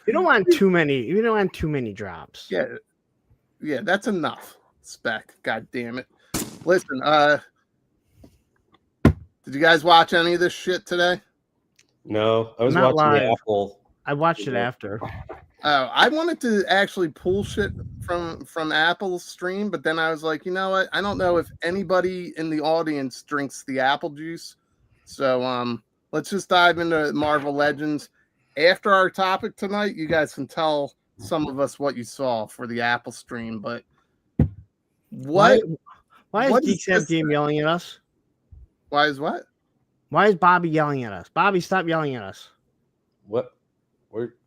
You don't want too many. You don't want too many drops. Yeah, that's enough. Spec. God damn it. Listen, did you guys watch any of this shit today? No, I was Not watching live. the Apple. I watched it after. I wanted to actually pull shit from Apple's stream, but then I was like, you know what? I don't know if anybody in the audience drinks the apple juice. So let's just dive into Marvel Legends. After our topic tonight, you guys can tell some of us what you saw for the Apple stream. But why is Geek Game yelling at us? Why is what? Why is Bobby yelling at us? Bobby, stop yelling at us. What?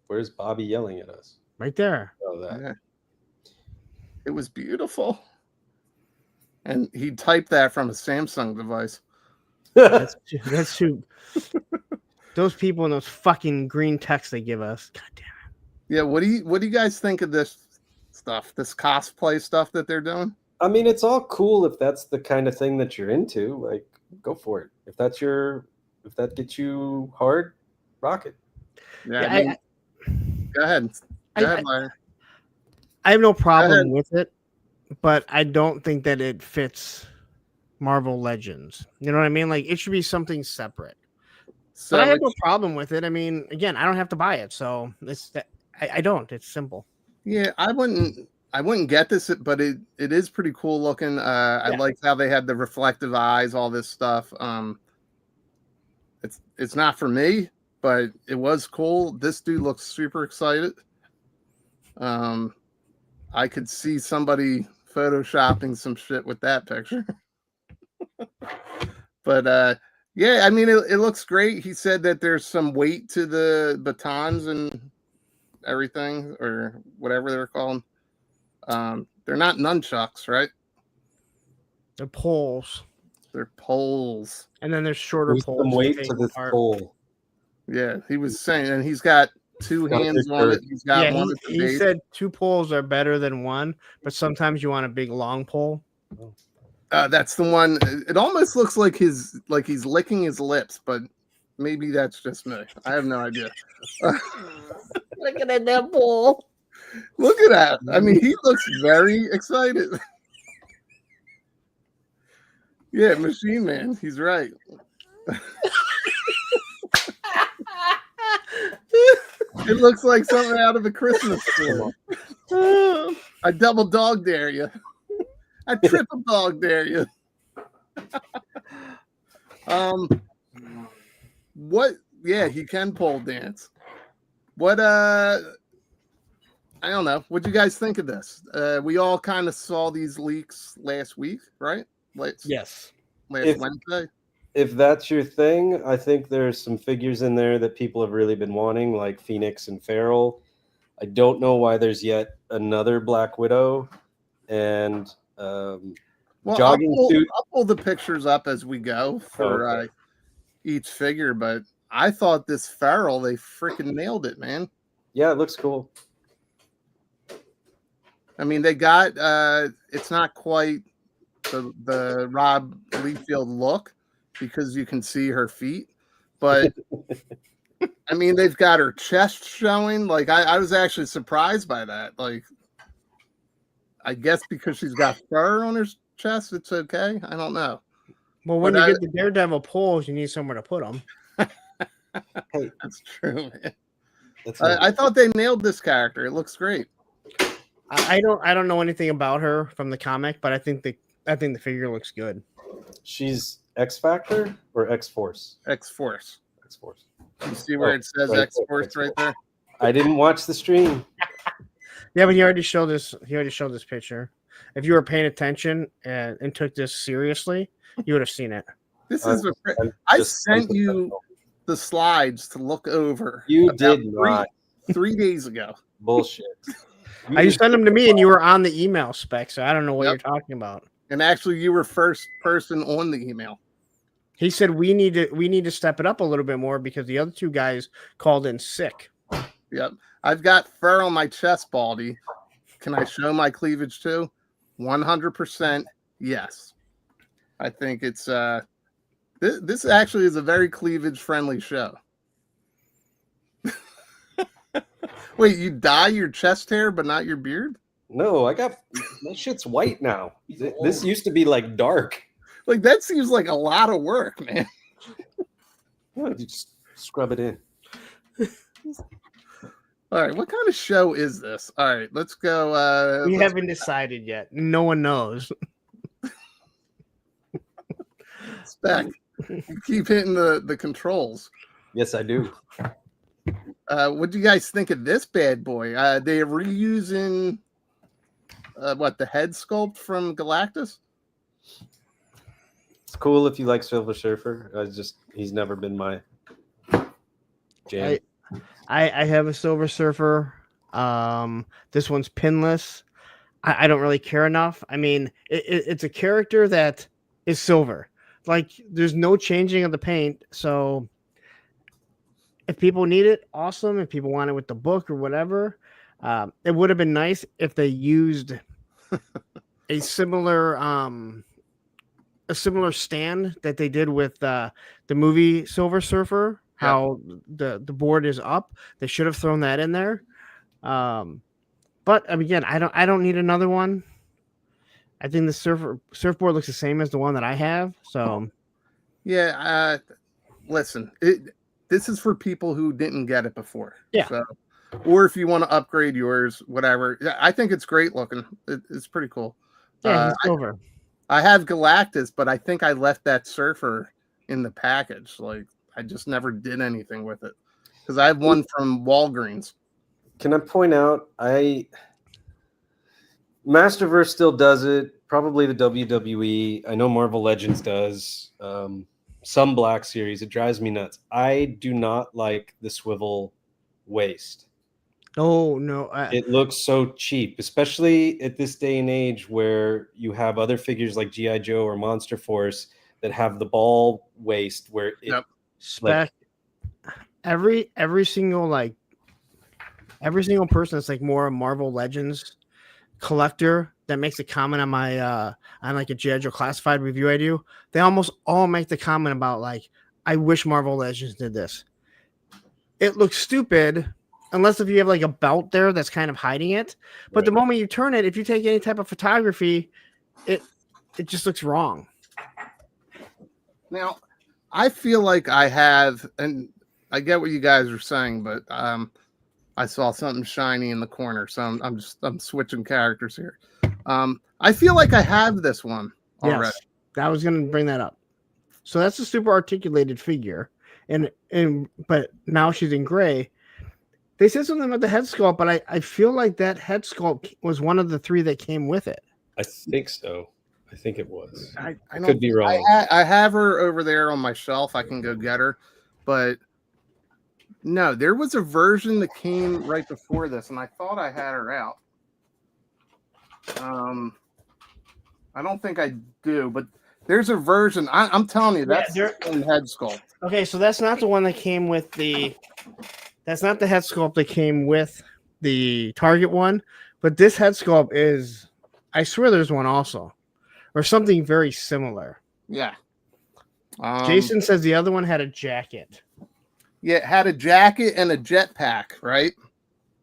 Where's Bobby yelling at us? Right there. Oh, that. Yeah. It was beautiful. And he typed that from a Samsung device. That's too. Those people in those fucking green texts they give us. God damn it. Yeah, what do you guys think of this stuff? This cosplay stuff that they're doing? I mean, it's all cool if that's the kind of thing that you're into. Like, go for it. If that gets you hard, rock it. Yeah, go ahead. Go ahead, Larry. I have no problem with it, but I don't think that it fits Marvel Legends. You know what I mean? Like, it should be something separate. So but I have no problem with it. I mean, again, I don't have to buy it, so I don't. It's simple. Yeah, I wouldn't get this, but it is pretty cool looking. I like how they had the reflective eyes, all this stuff. It's not for me, but it was cool. This dude looks super excited. I could see somebody photoshopping some shit with that picture. But yeah, I mean, it looks great. He said that there's some weight to the batons and everything, or whatever they're called. They're not nunchucks, right? They're poles. They're poles. And then there's shorter There's poles. some weight to this pole. Yeah, he was saying, and he's got two hands on it. He's got one at the base. He said two poles are better than one, but sometimes you want a big long pole. That's the one. It almost looks like he's licking his lips, but maybe that's just me. I have no idea. Looking at that pole. Look at that. I mean, he looks very excited. Yeah, Machine Man. He's right. It looks like something out of a Christmas story. I double dog dare you. I triple dog dare you. What? Yeah, he can pole dance. What? I don't know. What do you guys think of this? We all kind of saw these leaks last week, right? Yes. Last Wednesday. If that's your thing, I think there's some figures in there that people have really been wanting, like Phoenix and Feral. I don't know why there's yet another Black Widow and jogging suit. I'll pull the pictures up as we go for each figure, but I thought this Feral, they freaking nailed it, man. Yeah, it looks cool. I mean, they got it's not quite the Rob Liefeld look because you can see her feet, but I mean, they've got her chest showing. Like, I was actually surprised by that. Like, I guess because she's got fur on her chest, it's okay. I don't know. Well, when you get the Daredevil poles, you need somewhere to put them. Hey, that's true, man. I thought they nailed this character. It looks great. I don't know anything about her from the comic, but I think the figure looks good. She's X Factor or X Force? X Force. X Force. You see where it says X Force right there? I didn't watch the stream. Yeah, but he already showed this. He already showed this picture. If you were paying attention and took this seriously, you would have seen it. This is I sent you the slides to look over. You did not. 3 days ago. Bullshit. You sent them to me, and you were on the email spec, so I don't know what Yep. you're talking about. And actually, you were first person on the email. He said we need to step it up a little bit more because the other two guys called in sick. Yep. I've got fur on my chest, Baldy. Can I show my cleavage too? 100% yes. I think it's this actually is a very cleavage friendly show. Wait, you dye your chest hair but not your beard? No, that shit's white now. This used to be like dark. Like that seems like a lot of work, man. No, you just scrub it in. All right, what kind of show is this? All right, let's go. We haven't decided yet. No one knows. Spec. You keep hitting the controls. Yes, I do. What do you guys think of this bad boy? They're reusing the head sculpt from Galactus? It's cool if you like Silver Surfer. He's never been my jam. I have a Silver Surfer. This one's pinless. I don't really care enough. I mean, it's a character that is silver. Like, there's no changing of the paint. So if people need it, awesome. If people want it with the book or whatever, it would have been nice if they used a similar stand that they did with the movie Silver Surfer. How the board is up. They should have thrown that in there. But again, I don't need another one. I think the surfboard looks the same as the one that I have. So yeah, listen, this is for people who didn't get it before. Yeah. So, or if you want to upgrade yours, whatever. Yeah, I think it's great looking. It's pretty cool. yeah, he's silver. I have Galactus, but I think I left that surfer in the package. Like, I just never did anything with it because I have one from Walgreens. Can I point out, Masterverse still does it, probably the WWE. I know Marvel Legends does. Some Black Series. It drives me nuts. I do not like the swivel waist. Oh no! It looks so cheap, especially at this day and age where you have other figures like G.I. Joe or Monster Force that have the ball waist where it Spec. Every single person that's like more a Marvel Legends collector that makes a comment on my on like a G.I. Joe Classified review I do, they almost all make the comment about like, I wish Marvel Legends did this. It looks stupid unless if you have like a belt there that's kind of hiding it. But Right. the moment you turn it, if you take any type of photography, it just looks wrong. Now, I feel like I have, and I get what you guys are saying, but I saw something shiny in the corner, so I'm switching characters here. I feel like I have this one already. Yes, I was going to bring that up. So that's a super articulated figure, and but now she's in gray. They said something about the head sculpt, but I feel like that head sculpt was one of the three that came with it. I think so. I think it was. I Could be wrong. I have her over there on my shelf. I can go get her, but no, there was a version that came right before this, and I thought I had her out. I don't think I do, but there's a version. I'm telling you, that's the head sculpt. Okay, so that's not the one that came with the. That's not the head sculpt that came with the Target one, but this head sculpt is. I swear there's one also, or something very similar. Yeah. Jason says the other one had a jacket. Yeah, it had a jacket and a jetpack, right?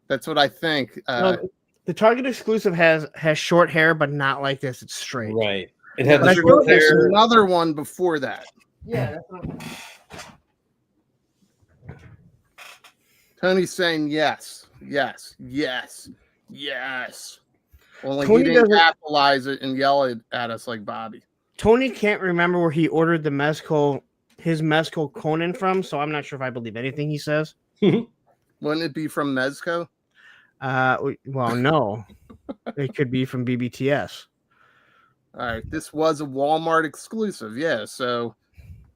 That's what I think. No, the Target exclusive has short hair, but not like this. It's straight. Right. It had but the I short thought there's hair. another one before that. Yeah. That's not... Tony's saying yes, yes, yes, yes. Only Tony he didn't doesn't- capitalize it and yell it at us like Bobby. Tony can't remember where he ordered his Mezco Conan from, so I'm not sure if I believe anything he says. Wouldn't it be from Mezco? Well, no. It could be from BBTS. All right, this was a Walmart exclusive, yeah. So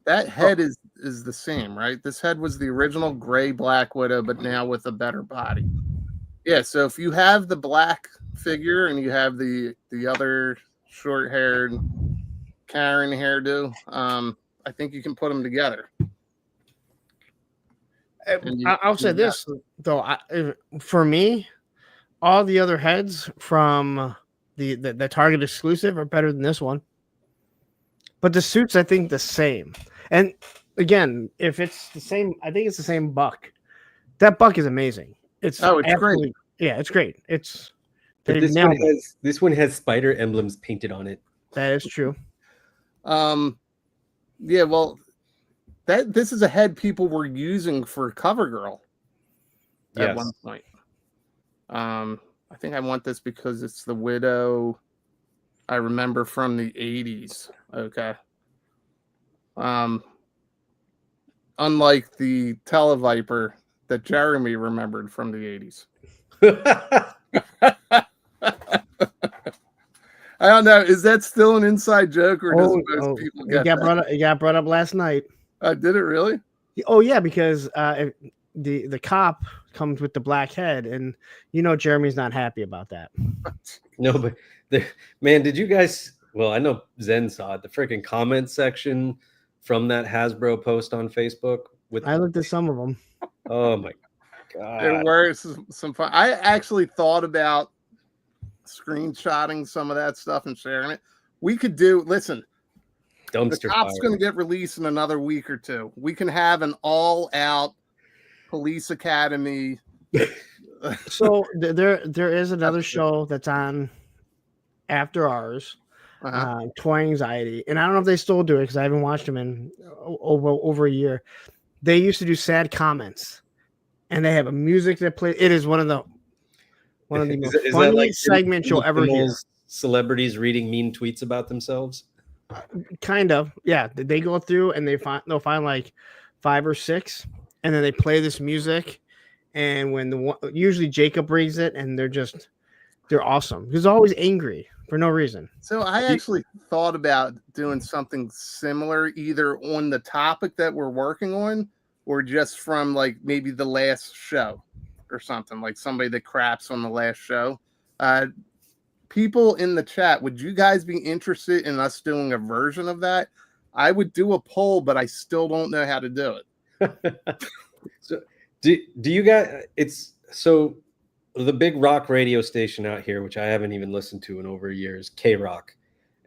that head is the same, right? This head was the original gray Black Widow, but now with a better body. Yeah, so if you have the black figure and you have the other short-haired Karen hairdo, I think you can put them together. And I'll say this though, for me, all the other heads from the Target exclusive are better than this one. But the suits, I think, the same. And again, if it's the same, I think it's the same buck. That buck is amazing. It's great. Yeah, it's great. It's But this one has spider emblems painted on it. that is true. Yeah, well, this is a head people were using for CoverGirl at one point. I think I want this because it's the widow I remember from the 80s. Okay. Unlike the Televiper that Jeremy remembered from the 80s. I don't know. Is that still an inside joke, or does most people get that? It got brought up last night. Did it really? Oh yeah, because the cop comes with the black head, and Jeremy's not happy about that. No, but man, did you guys? Well, I know Zen saw it. The freaking comment section from that Hasbro post on Facebook. I looked at some of them. Oh my god, there were some fun. I actually thought about screenshotting some of that stuff and sharing it. We could do. Listen, dumpster the cop's going to get released in another week or two. We can have an all-out police academy. So there is another show that's on after ours, Toy Anxiety, and I don't know if they still do it because I haven't watched them in over a year. They used to do sad comments, and they have a music that plays. It is one of the most funniest segments you'll ever hear. Celebrities reading mean tweets about themselves. Kind of, yeah. They go through and they'll find like 5 or 6, and then they play this music. And when usually Jacob brings it, and they're awesome. He's always angry for no reason. So I actually thought about doing something similar, either on the topic that we're working on, or just from like maybe the last show or something, like somebody that craps on the last show. People in the chat, would you guys be interested in us doing a version of that? I would do a poll, but I still don't know how to do it. So do you guys, so the big rock radio station out here, which I haven't even listened to in over a year, is K-Rock.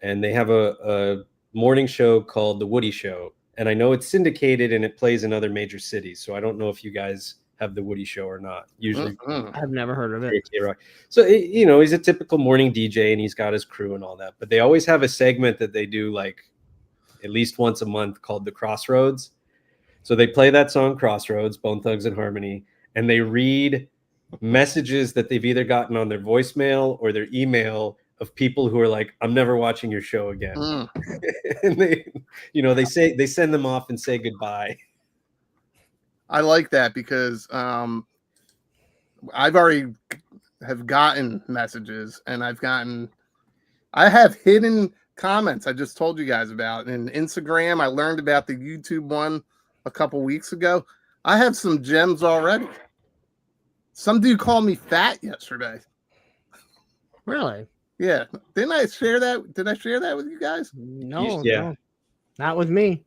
And they have a morning show called The Woody Show. And I know it's syndicated and it plays in other major cities. So I don't know if you guys have The Woody Show or not. Usually I've never heard of it. K-Rock. So he's a typical morning DJ and he's got his crew and all that, but they always have a segment that they do like at least once a month called The Crossroads. So they play that song Crossroads, Bone Thugs and Harmony, and they read messages that they've either gotten on their voicemail or their email of people who are like, I'm never watching your show again. And they send them off and say goodbye. I like that because I've already have gotten messages, and I have hidden comments I just told you guys about. And Instagram, I learned about the YouTube one a couple weeks ago. I have some gems already. Some dude called me fat yesterday. Really? Yeah. Didn't I share that? Did I share that with you guys? No, Yeah. no, not with me.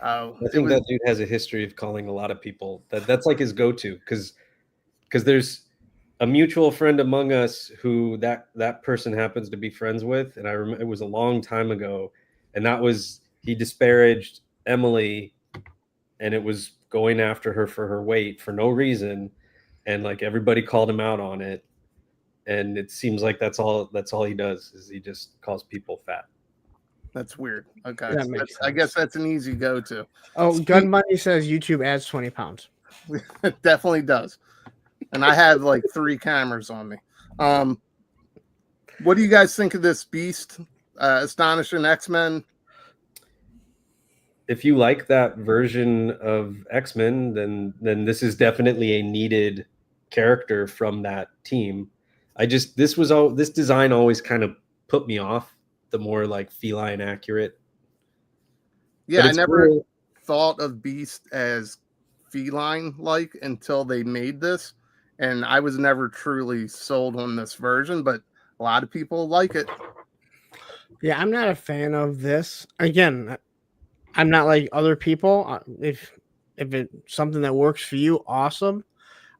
Oh, I think that dude has a history of calling a lot of people. That's like his go-to because there's a mutual friend among us who that person happens to be friends with, and I remember it was a long time ago, and he disparaged Emily, and it was going after her for her weight for no reason, and like everybody called him out on it, and it seems like that's all he does is he just calls people fat. That's weird. Okay. I guess that's an easy go-to. Oh, Gun Money says YouTube adds 20 pounds. It definitely does. And I have like 3 cameras on me. What do you guys think of this Beast, Astonishing X-Men? If you like that version of X-Men, then this is definitely a needed character from that team. This design always kind of put me off. The more like feline accurate. Yeah, I never thought of Beast as feline like until they made this, and I was never truly sold on this version, but a lot of people like it. Yeah, I'm not a fan of this. Again, I'm not like other people. If it's something that works for you, awesome.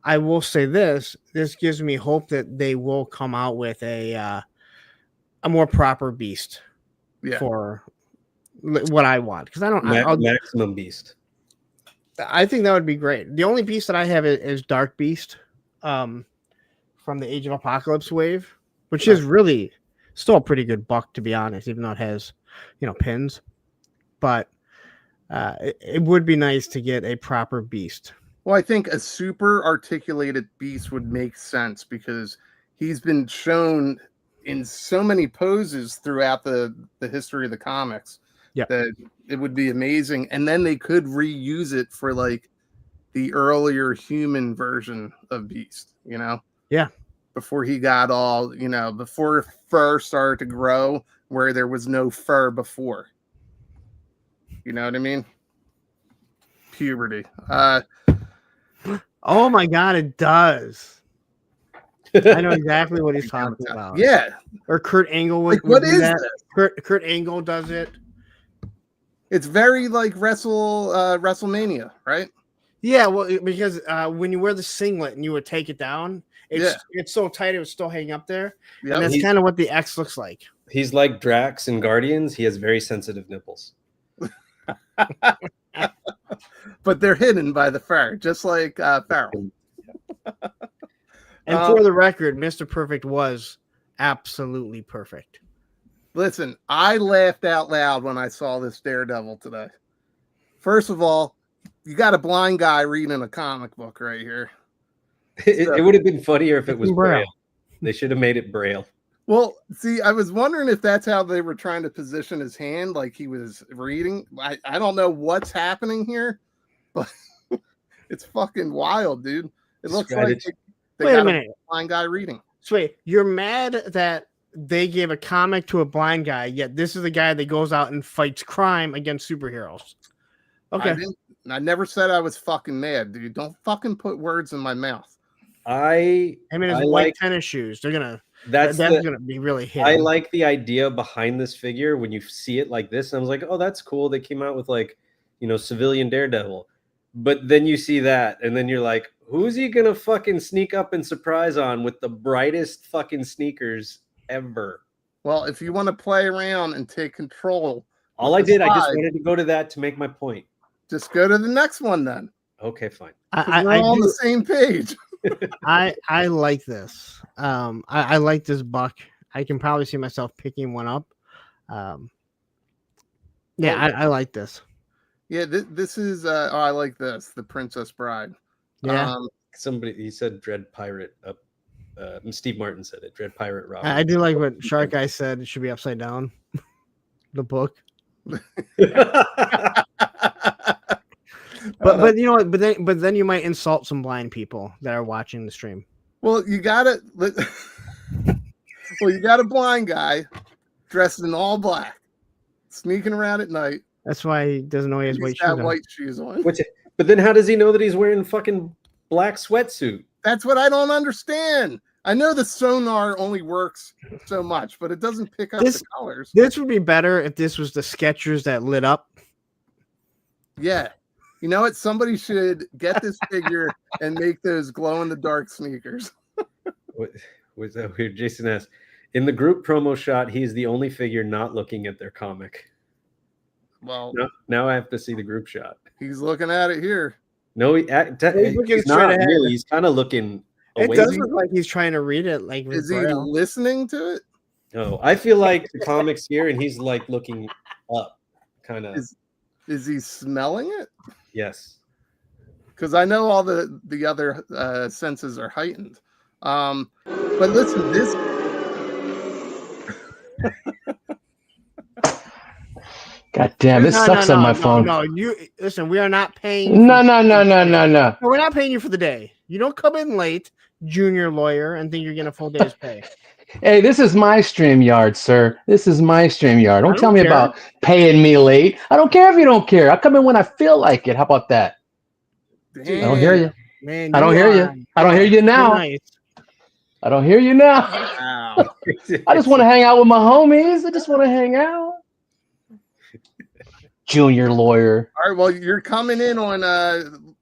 I will say this gives me hope that they will come out with a more proper beast for what I want, because I don't maximum beast. I think that would be great. The only beast that I have is Dark Beast from the Age of Apocalypse wave, which is really still a pretty good buck, to be honest, even though it has, pins. But it would be nice to get a proper beast. Well, I think a super articulated beast would make sense because he's been shown in so many poses throughout the history of the comics that it would be amazing. And then they could reuse it for like the earlier human version of Beast, Yeah. Before he got all, before fur started to grow where there was no fur before. You know what I mean? Puberty. Oh my God, it does. I know exactly what he's talking about. Yeah. Or Kurt Angle would, what is that? Kurt Angle does it. It's very like WrestleMania, right? Yeah, well, because when you wear the singlet and you would take it down, it's so tight it would still hang up there. Yep. And that's kind of what the X looks like. He's like Drax in Guardians. He has very sensitive nipples. But they're hidden by the fur, just like Farrell. And for the record, Mr. Perfect was absolutely perfect. Listen, I laughed out loud when I saw this Daredevil today. First of all, you got a blind guy reading a comic book right here. It would have been funnier if it was Braille. They should have made it Braille. Well, see, I was wondering if that's how they were trying to position his hand, like he was reading. I don't know what's happening here, but it's fucking wild, dude. It looks like they got a blind guy reading. So wait, you're mad that they gave a comic to a blind guy, yet this is the guy that goes out and fights crime against superheroes. Okay. I never said I was fucking mad, dude. Don't fucking put words in my mouth. I mean, his white tennis shoes. They're gonna. That's gonna be really hidden. I like the idea behind this figure when you see it like this. And I was like, oh, that's cool. They came out with like, civilian Daredevil. But then you see that, and then you're like, who's he gonna fucking sneak up and surprise on with the brightest fucking sneakers ever? Well, if you want to play around and take control, I just wanted to go to that to make my point. Just go to the next one then. Okay, fine. We're all on the same page. I like this. I like this buck. I can probably see myself picking one up. I like this. Yeah, this is. I like this. The Princess Bride. Yeah. He said Dread Pirate up. Steve Martin said it. Dread Pirate Robin. I do like what Shark Guy said. It should be upside down. The book. But you know what? But then you might insult some blind people that are watching the stream. Well, you got it. Well, you got a blind guy dressed in all black, sneaking around at night. That's why he doesn't know he has white shoes on. But then how does he know that he's wearing fucking black sweatsuit? That's what I don't understand. I know the sonar only works so much, but it doesn't pick up the colors. This would be better if this was the Skechers that lit up. Yeah. You know what? Somebody should get this figure and make those glow-in-the-dark sneakers. Was that weird? Jason asked, in the group promo shot, he's the only figure not looking at their comic. Well, now I have to see the group shot. He's looking at it here. No, he's not really. He's kind of looking away. It does look like he's trying to read it. Like, is he listening to it? No, I feel like the comic's here and he's like looking up, kind of. Is he smelling it? Yes. Because I know all the other senses are heightened. But listen, this. God damn, this sucks on my phone. No, you listen. We are not paying. No. We're not paying you for the day. You don't come in late, junior lawyer, and think you're getting a full day's pay. Hey, this is my StreamYard, sir. This is my StreamYard. Don't tell me about paying me late. I don't care if you don't care. I'll come in when I feel like it. How about that? Damn. I don't hear you. Man, I don't hear you. I don't hear you now. Nice. I don't hear you now. Wow. I just want to hang out with my homies. I just want to hang out. Junior lawyer. All right, well, you're coming in on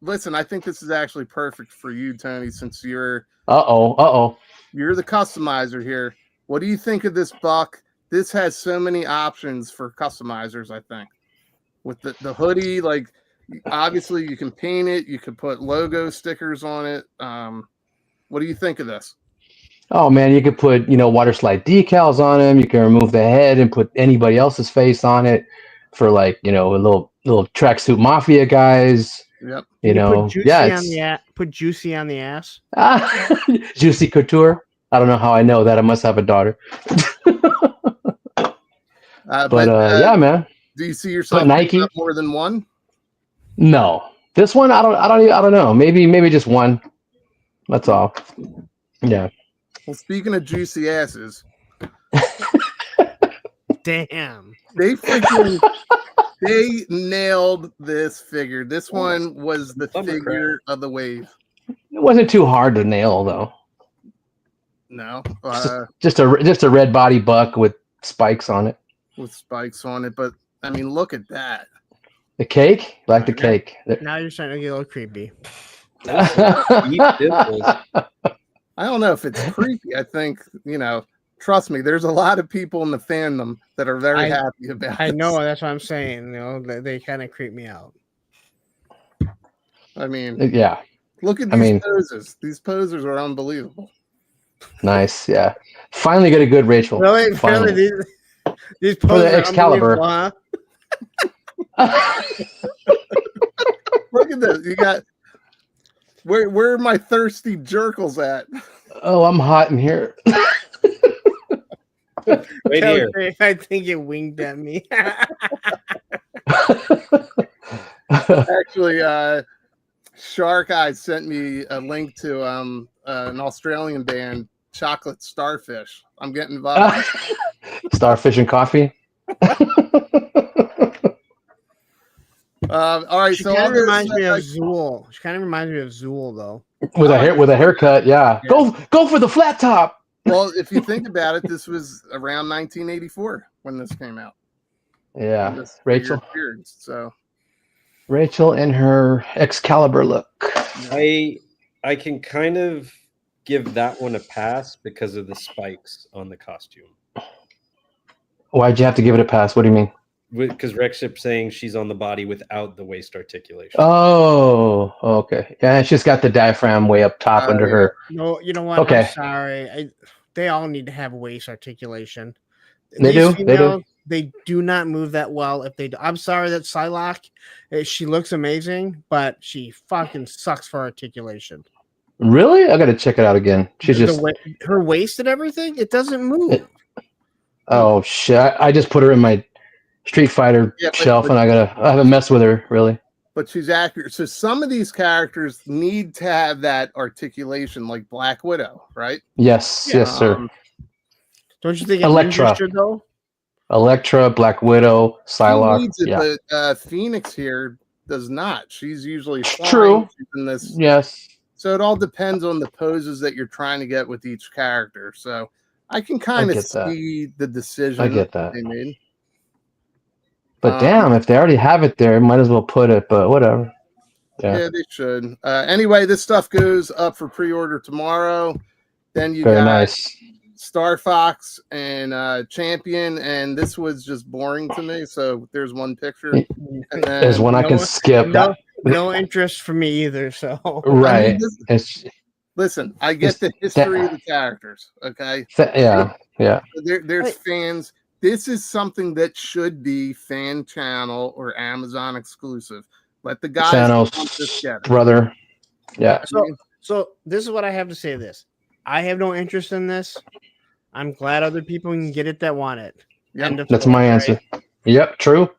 listen, I think this is actually perfect for you, Tony, since you're you're the customizer here. What do you think of this buck? This has so many options for customizers, I think. With the hoodie, like obviously you can paint it, you can put logo stickers on it. What do you think of this? Oh man, you could put, water slide decals on him. You can remove the head and put anybody else's face on it for like, a little tracksuit mafia guys. Yep. Put Juicy on the ass. Juicy Couture. I don't know how I know that. I must have a daughter. Yeah, man. Do you see yourself Nike more than one? No, this one I don't know. Maybe just one. That's all. Yeah. Well, speaking of juicy asses, damn, they nailed this figure. This one was the figure of the wave. It wasn't too hard to nail though. No, just a red body buck with spikes on it. With spikes on it, but I mean, look at that. The cake, like the cake. Now you're starting to get a little creepy. I don't know if it's creepy. I think, trust me, there's a lot of people in the fandom that are very happy about it. I know, that's what I'm saying. They kind of creep me out. I mean, yeah. Look at these poses. These posers are unbelievable. Nice, yeah. Finally get a good Rachel. Really? These poses for the Excalibur. Huh? Look at this. You got where are my thirsty jerkles at? Oh, I'm hot in here. Right here. I think it winked at me. Actually, Shark Eye sent me a link to an Australian band, Chocolate Starfish. I'm getting involved. Starfish and coffee. All right, She kind of reminds me of Zool. She kind of reminds me of Zool, though. With a haircut, yeah. Go for the flat top. Well, if you think about it, this was around 1984 when this came out. Yeah, Rachel. Appeared, so Rachel in her Excalibur look. I can kind of give that one a pass because of the spikes on the costume. Why'd you have to give it a pass? What do you mean? Because Rexship's saying she's on the body without the waist articulation. Oh, okay. Yeah, she's got the diaphragm way up top under her. No, you know what? Okay. I'm sorry. They all need to have waist articulation. They do. They do not move that well if they do. I'm sorry that Psylocke, she looks amazing, but she fucking sucks for articulation. Really? I got to check it out again. She's her waist and everything. It doesn't move. Oh shit! I just put her in my Street Fighter shelf, and I haven't messed with her really. But she's accurate. So some of these characters need to have that articulation, like Black Widow, right? Yes, yes, sir. Don't you think Elektra should though? Elektra, Black Widow, Psylocke. Needs it, but Phoenix here does not. She's usually fine. True. She's in this. Yes. So it all depends on the poses that you're trying to get with each character. So I can kind of see the decision I get that. they made. But damn, if they already have it there, might as well put it, but whatever. Yeah, they should. Anyway, this stuff goes up for pre-order tomorrow. Then you got nice. Star Fox and Champion, and this was just boring to me. So there's one picture. And then, there's one I can skip. No interest for me either. So right. I mean, listen, I get the history of the characters. Okay. Yeah. There's fans. This is something that should be fan channel or Amazon exclusive. Let the guys brother. Yeah. So this is what I have to say. I have no interest in this. I'm glad other people can get it that want it. Yep. That's my answer. Yep. True.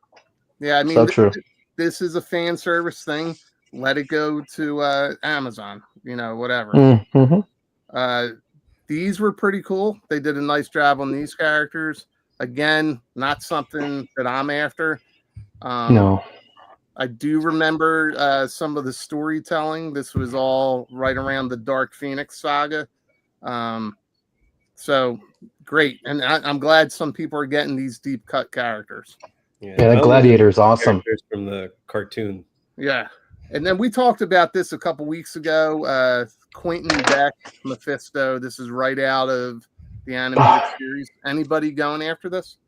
Yeah. I mean, so true. This is a fan service thing. Let it go to Amazon. Whatever. Mm-hmm. These were pretty cool. They did a nice job on these characters. Again, not something that I'm after. No. I do remember some of the storytelling. This was all right around the Dark Phoenix saga. So great. And I'm glad some people are getting these deep cut characters. Yeah, Yeah, the Gladiator is awesome. characters from the cartoon. Yeah. And then we talked about this a couple weeks ago. Quentin Beck, Mephisto. This is right out of the animated series. Anybody going after this?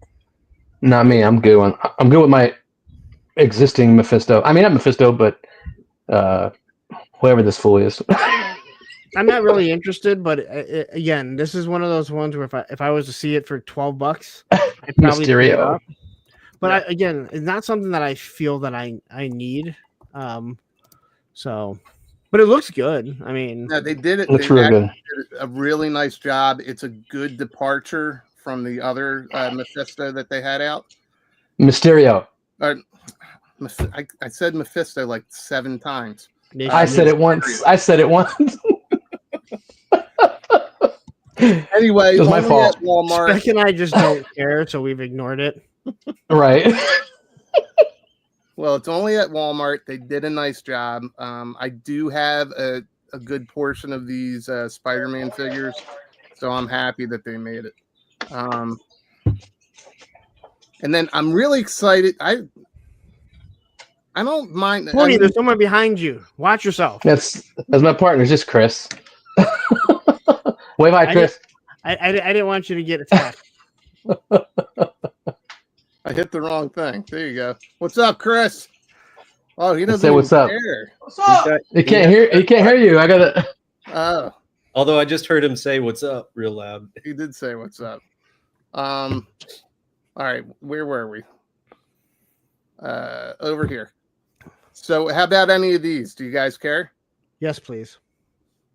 Not me. I'm good. I'm good with my existing Mephisto. I mean, not Mephisto, but whoever this fool is. I'm not really interested, but again, this is one of those ones where if I was to see it for $12, I'd probably pick it Mysterio. up. But again, it's not something that I feel that I need. So, but it looks good. I mean, No, they did it. Looks They real good. actually did a really nice job. It's a good departure from the other Mephisto that they had out. Mysterio. I said Mephisto like 7 times. I said it once. Anyway, It was my only fault. at Walmart. Spec and I just don't care, so we've ignored it. Right. Well, it's only at Walmart. They did a nice job. I do have a good portion of these Spider-Man figures, so I'm happy that they made it. And then I'm really excited. I don't mind. Tony, there's someone behind you. Watch yourself. That's my partner. It's just Chris. Wave hi, Chris. I didn't want you to get attacked. I hit the wrong thing. There you go. What's up, Chris? Oh, he doesn't Say what's even up. care. He can't hear you. I gotta. Oh, Although I just heard him say "What's up" real loud. he did say what's up. All right, where were we? Over here. So, how about any of these? Do you guys care? Yes, please.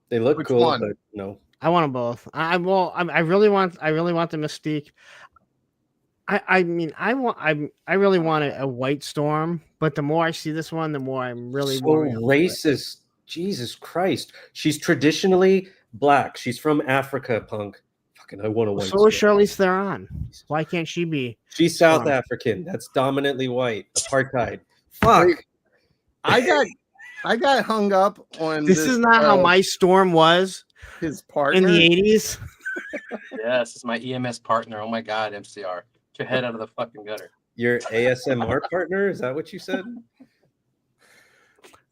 They look Which cool, one? but no. I want them both. I really want the Mystique. I really want a White Storm, but the more I see this one, the more I'm really So worried. racist. Jesus Christ. She's traditionally black. She's from Africa, punk. Fucking I want a white So is Storm. Charlize Theron. Why can't she be? She's South Storm? African. That's dominantly white. Apartheid. Fuck. Wait, I got hung up on This is not how my Storm was his partner. in the 80s. Yes, it's my EMS partner. Oh my God, MCR. Get your head out of the fucking gutter. Your ASMR partner? Is that what you said?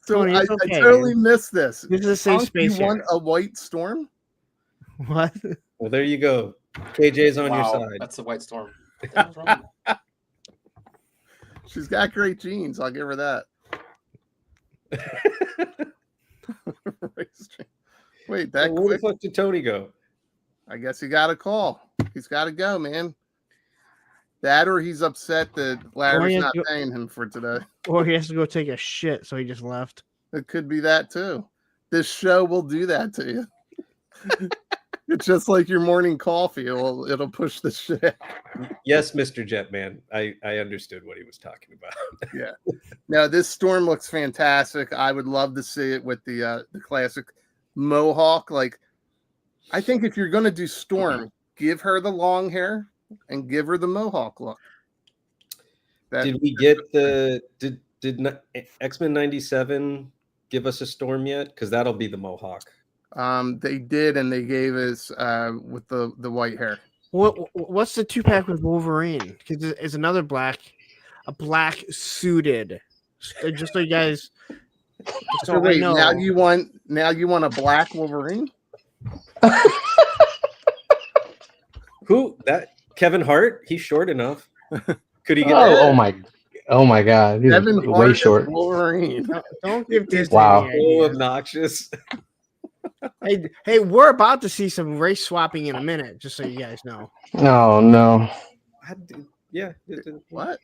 So Tony, I it's okay, totally man. missed this. This is a safe Punk, space you want here. a White Storm? What? Well, there you go. KJ's on your Wow, side. that's the White Storm. What the hell's wrong with She's got great genes. I'll give her that. Wait, that Where the quick? fuck did Tony go? I guess he got a call. He's got to go, man. That or he's upset that Larry's has not to go- paying him for today. Or he has to go take a shit, so he just left. It could be that too. This show will do that to you. It's just like your morning coffee. It'll push the shit. Yes, Mr. Jetman. I understood what he was talking about. Yeah. Now this Storm looks fantastic. I would love to see it with the classic mohawk. Like, I think if you're gonna do Storm, give her the long hair and give her the mohawk look. Did we get the did X-Men 97 give us a Storm yet? Because that'll be the mohawk. They did, and they gave us with the white hair. What's the 2-pack with Wolverine? Because it's another black suited. Just so you guys. So wait, now you want a black Wolverine? Who that Kevin Hart? He's short enough. Could he get Oh my God. He's Kevin way Hart as short. Wolverine. Don't give Disney Wow. any so ideas. obnoxious? Hey, we're about to see some race swapping in a minute, just so you guys know. Oh no. Yeah. What?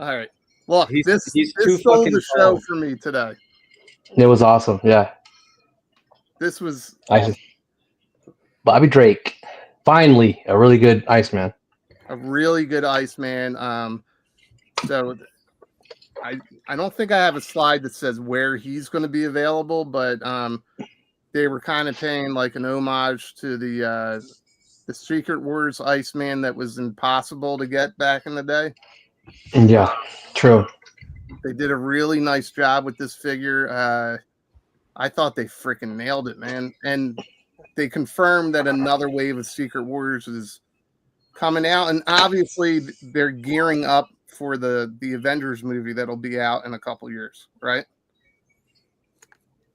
All right. Look, He's this too stole fucking the show tall. for me today. It was awesome. Yeah. This was Bobby Drake. Finally, a really good Iceman. a really good Iceman. So I don't think I have a slide that says where he's going to be available, but they were kind of paying like an homage to the Secret Wars Iceman that was impossible to get back in the day. Yeah, true. They did a really nice job with this figure. I thought they freaking nailed it, man. And they confirmed that another wave of Secret Warriors is coming out, and obviously they're gearing up for the Avengers movie that'll be out in a couple years, right?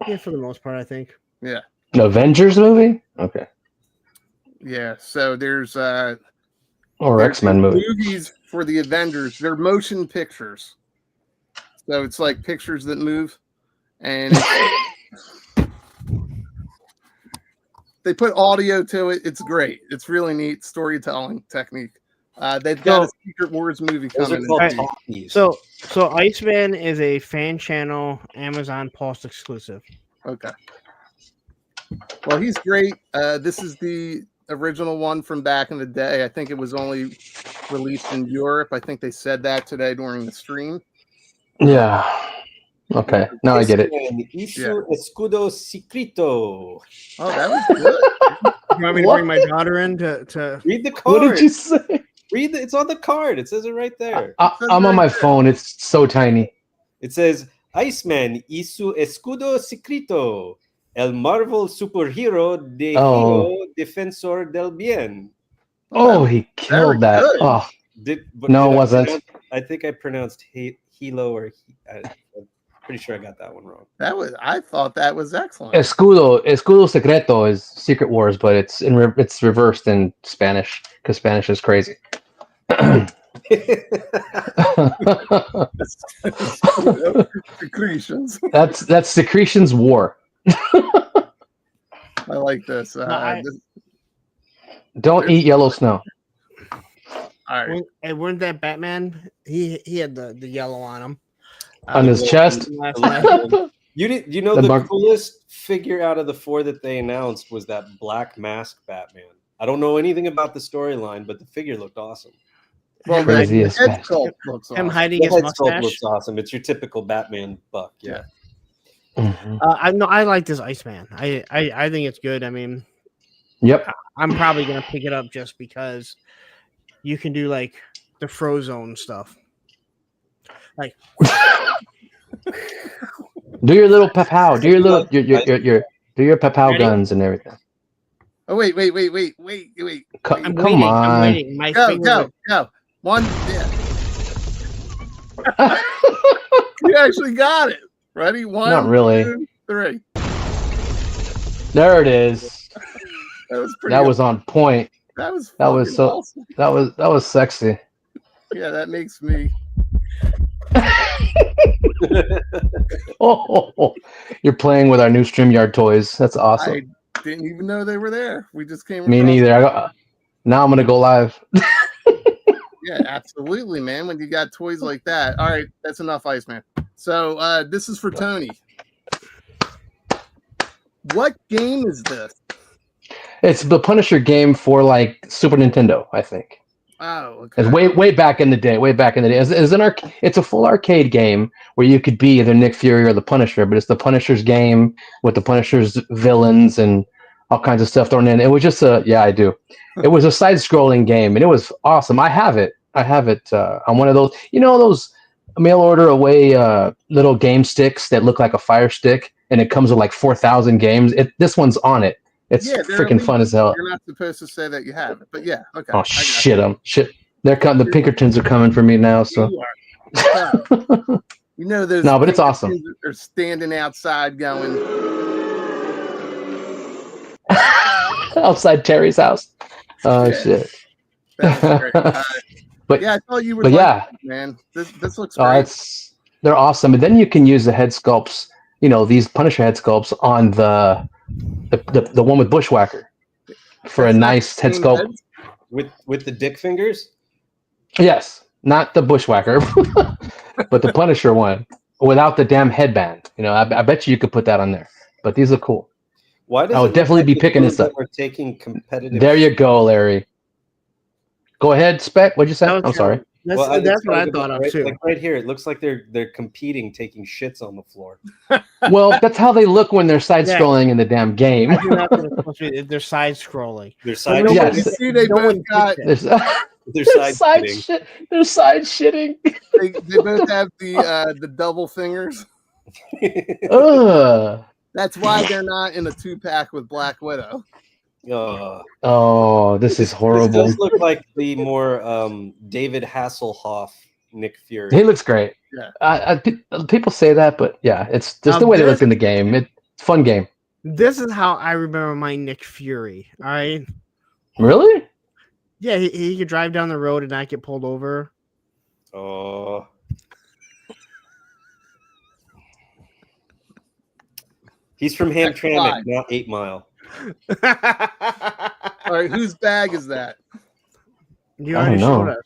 Yeah, for the most part, I think. Yeah. The Avengers movie? Okay. Yeah. So there's Or there's X-Men movie. movies for the Avengers. They're motion pictures. So it's like pictures that move, and they put audio to it. It's great. It's really neat storytelling technique. They've got a Secret Wars movie Those are coming. called in. talkies. So Iceman is a fan channel Amazon Pulse exclusive. Okay. Well, he's great. This is the original one from back in the day. I think it was only released in Europe. I think they said that today during the stream. Yeah. Okay. Now I get it. Isu escudo secreto. Oh, that was good. You want me to bring my daughter in to Read the card. What did you say? Read it's on the card. It says it right there. I'm on my phone. It's so tiny. It says Iceman y su escudo secreto. El Marvel superhero de hero defensor del bien. Oh, he killed that. good. Oh, But no, did it I wasn't. I think I pronounced Hilo or I'm pretty sure I got that one wrong. I thought that was excellent. Escudo secreto is Secret Wars, but it's it's reversed in Spanish because Spanish is crazy. Secretions. That's Secretions War. I like this. Don't eat yellow snow. All right. And weren't that Batman? He had the yellow on him. On his chest. You know the coolest figure out of the four that they announced was that black mask Batman. I don't know anything about the storyline, but the figure looked awesome. Well, Crazy as head fuck. sculpt looks Him awesome. hiding The his head sculpt mustache. looks awesome. It's your typical Batman buck. Yeah. Mhm. I like this Iceman. I think it's good. I mean, Yep. I'm probably gonna pick it up just because you can do like the Frozone stuff. Like Do your little pow. Do your little your do your pow Ready? guns and everything. Oh wait. I'm Come waiting. on. I'm waiting. My finger Go. One. Yeah. You actually got it. Ready? One. Not really. 2, 3. There it is. That was pretty. That was on point. That was. That was fucking so. awesome. That was sexy. Yeah, that makes me. Oh, you're playing with our new StreamYard toys. That's awesome. I didn't even know they were there. We just came. Me across neither. Now I'm gonna go live. Yeah, absolutely, man. When you got toys like that. All right, that's enough, Iceman. So this is for Tony. What game is this? It's the Punisher game for like Super Nintendo, I think. Oh, okay. It's way back in the day. It's a full arcade game where you could be either Nick Fury or the Punisher, but it's the Punisher's game with the Punisher's villains and all kinds of stuff thrown in. It was just I do. It was a side-scrolling game, and it was awesome. I have it on one of those. You know those mail order away little game sticks that look like a Fire Stick, and it comes with like 4,000 games. This one's on it. It's freaking fun as hell. You're not supposed to say that you have it, but yeah, okay. Oh shit! They're coming. The Pinkertons are coming for me now. So you know those. No, but it's awesome. They're standing outside going. Outside Terry's house. Oh Yeah. shit! That's great. But yeah, I thought you would. but like yeah. it, man, this looks great. They're awesome. And then you can use the head sculpts. You know, these Punisher head sculpts on the one with Bushwhacker for a nice head sculpt. With the dick fingers? Yes, not the Bushwhacker, but the Punisher one without the damn headband. You know, I bet you could put that on there. But these are cool. Why does I would definitely be picking this up. We're taking competitive. There you go, Larry. Go ahead, Spec. What'd you say? I'm sorry. That's what I thought of too. Like right here, it looks like they're competing, taking shits on the floor. Well, that's how they look when they're side-scrolling in the damn game. They're side scrolling. They're side. You Yes. see, they both got. There's- They're side shitting. They're side shitting. They both have the double fingers. Ugh. That's why they're not in a 2-pack with Black Widow. Oh, this is horrible. This does look like the more David Hasselhoff Nick Fury. He looks great. Yeah. People say that, but yeah, it's just the way they look in the game. It's a fun game. This is how I remember my Nick Fury. All right. Really? Yeah, he could drive down the road and not get pulled over. Oh. He's from Hamtramck, not 8 Mile. All right, whose bag is that? You already showed us.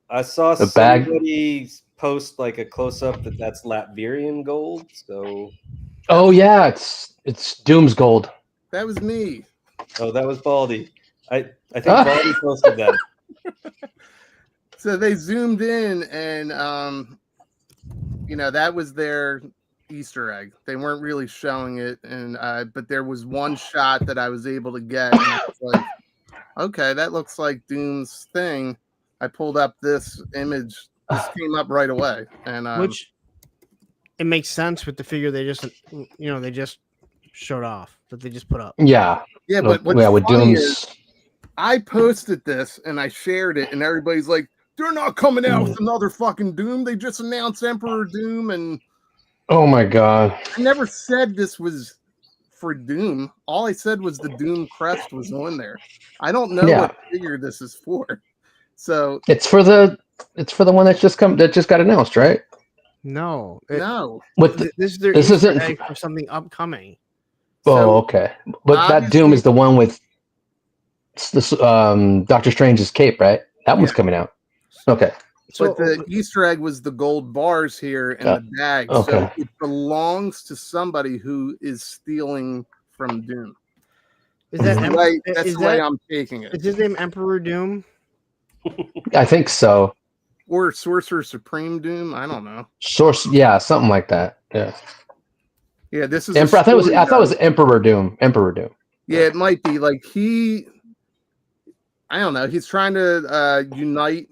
I saw the bag. Somebody post like a close up that's Latvian gold. So. Oh yeah, it's Doom's gold. That was me. Oh, that was Baldy. I think Baldy posted that. So they zoomed in, and that was their Easter egg. They weren't really showing it, and but there was one shot that I was able to get, and I was like, okay, that looks like Doom's thing. I pulled up this image. This came up right away, and which it makes sense with the figure they just showed off that they just put up. Yeah, but what's with funny Doom's. is I posted this and I shared it, and everybody's like, "They're not coming out with another fucking Doom. They just announced Emperor Doom." And oh my god, I never said this was for Doom. All I said was the Doom crest was on there. I don't know what figure this is for. So it's for the one that just got announced, right? No. This isn't for something upcoming. Oh, okay. But that Doom is the one with this Doctor Strange's cape, right? That one's coming out. Okay. But the Easter egg was the gold bars here in the bag. Okay. So it belongs to somebody who is stealing from Doom. That's the way I'm taking it. Is his name Emperor Doom? I think so. Or Sorcerer Supreme Doom. I don't know. Something like that. Yeah. Yeah, this is. I thought it was Emperor Doom. Emperor Doom. Yeah, it might be like I don't know. He's trying to unite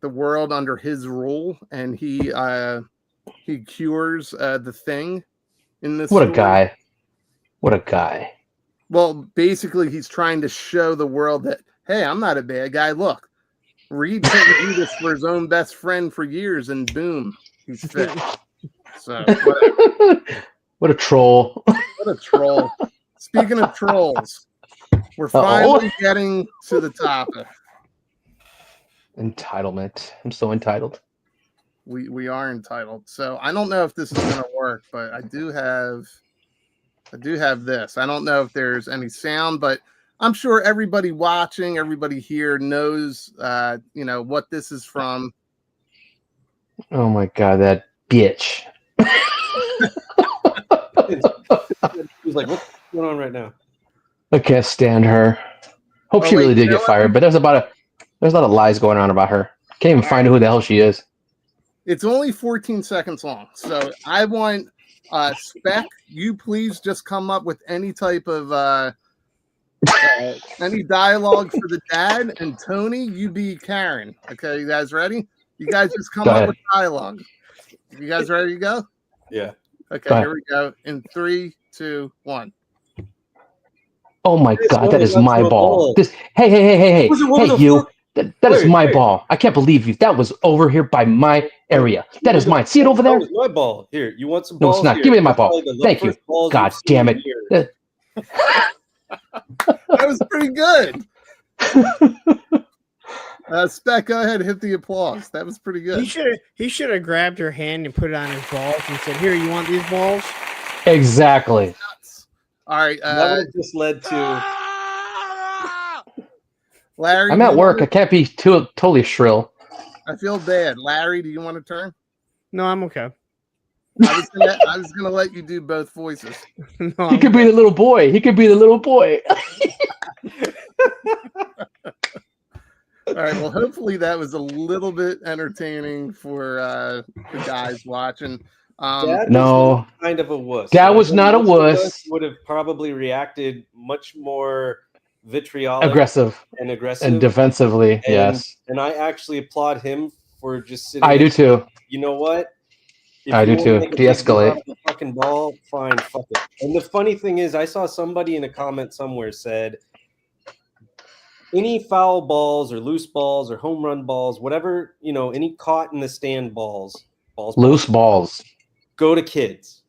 the world under his rule, and he cures the Thing in this. What a guy! What a guy! Well, basically, he's trying to show the world that, hey, I'm not a bad guy. Look, Reed couldn't do this for his own best friend for years, and boom, he's fit. So, what a troll! What a troll! Speaking of trolls, we're finally getting to the topic. Entitlement. I'm so entitled. We are entitled. So I don't know if this is going to work, but I do have this. I don't know if there's any sound, but I'm sure everybody watching, everybody here knows, what this is from. Oh my god, that bitch! He's like, what's going on right now? I can't stand her. Hope she really did get fired, but there's a lot of lies going on about her. Can't even find out who the hell she is. It's only 14 seconds long, so I want Spec. You please just come up with any type of any dialogue for the dad, and Tony, you be Karen. Okay, you guys ready? You guys just come up with dialogue. You guys ready to go? Yeah. Okay, here we go. In 3, 2, 1. Oh my god, that is my ball. Hey, you. That is my ball. I can't believe you. That was over here by my area. That is mine. See it over there? That was my ball. Here, you want some balls? No, it's not. Here. Give me my ball. Thank you. God damn it. That was pretty good. Spec, go ahead, hit the applause. That was pretty good. He should have grabbed her hand and put it on his balls and said, "Here, you want these balls?" Exactly. All right. That would have just led to Larry. I'm at work. I can't be totally shrill. I feel bad. Larry, do you want to turn? No, I'm okay. I was gonna let you do both voices. No, he could be the little boy. All right. Well, hopefully that was a little bit entertaining for the guys watching. No, kind of a wuss. That was not a wuss. Would have probably reacted much more vitriolic, Aggressive and aggressive, and defensively. and, Yes, and I actually applaud him for just sitting. I do too. You know what? If I you do want to too. make a big deal De-escalate. out of the fucking ball, fine, fuck it. And the funny thing is, I saw somebody in a comment somewhere said, any foul balls or loose balls or home run balls, whatever, any caught in the stand balls, Loose balls. go to kids.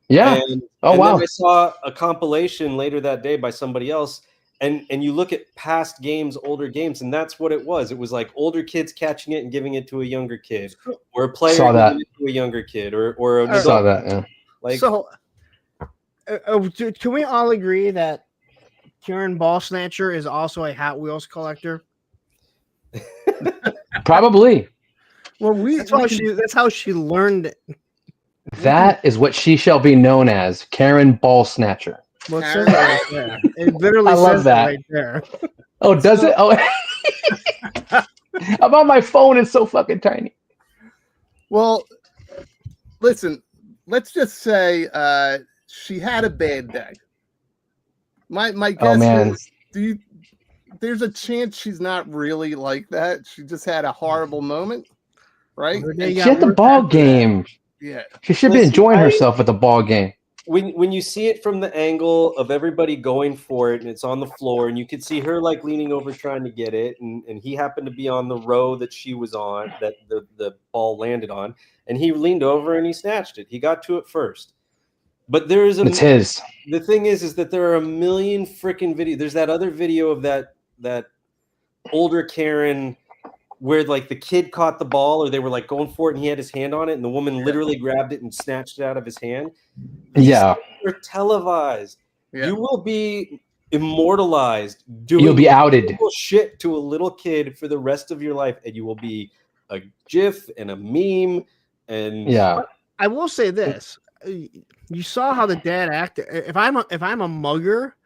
Yeah. And, Oh, wow. Then I saw a compilation later that day by somebody else, and you look at past games, older games, and that's what it was. It was like older kids catching it and giving it to a younger kid, or a player Saw that. giving it to a younger kid, or an I saw adult. that. Yeah. Like, So, can we all agree that Karen Ball Snatcher is also a Hot Wheels collector? Probably. Well, that's how she learned it. That is what she shall be known as, Karen Ball Snatcher. Well, it says it right there. It literally I love says that. it right there. Oh, does it? Oh, I'm on my phone. It's so fucking tiny. Well, listen, let's just say she had a bad day. My guess is, there's a chance she's not really like that. She just had a horrible moment, right? She had the ball game. Yeah. She should be enjoying herself at the ball game. When you see it from the angle of everybody going for it and it's on the floor, and you could see her like leaning over trying to get it, and he happened to be on the row that she was on, that the ball landed on, and he leaned over and he snatched it. He got to it first. But It's his. The thing is that there are a million freaking videos. There's that other video of that older Karen where like the kid caught the ball, or they were like going for it and he had his hand on it and the woman literally grabbed it and snatched it out of his hand. These things are televised. Yeah. You will be immortalized doing You'll be outed shit to a little kid for the rest of your life, and you will be a GIF and a meme. And I will say this: you saw how the dad acted. If I'm a mugger,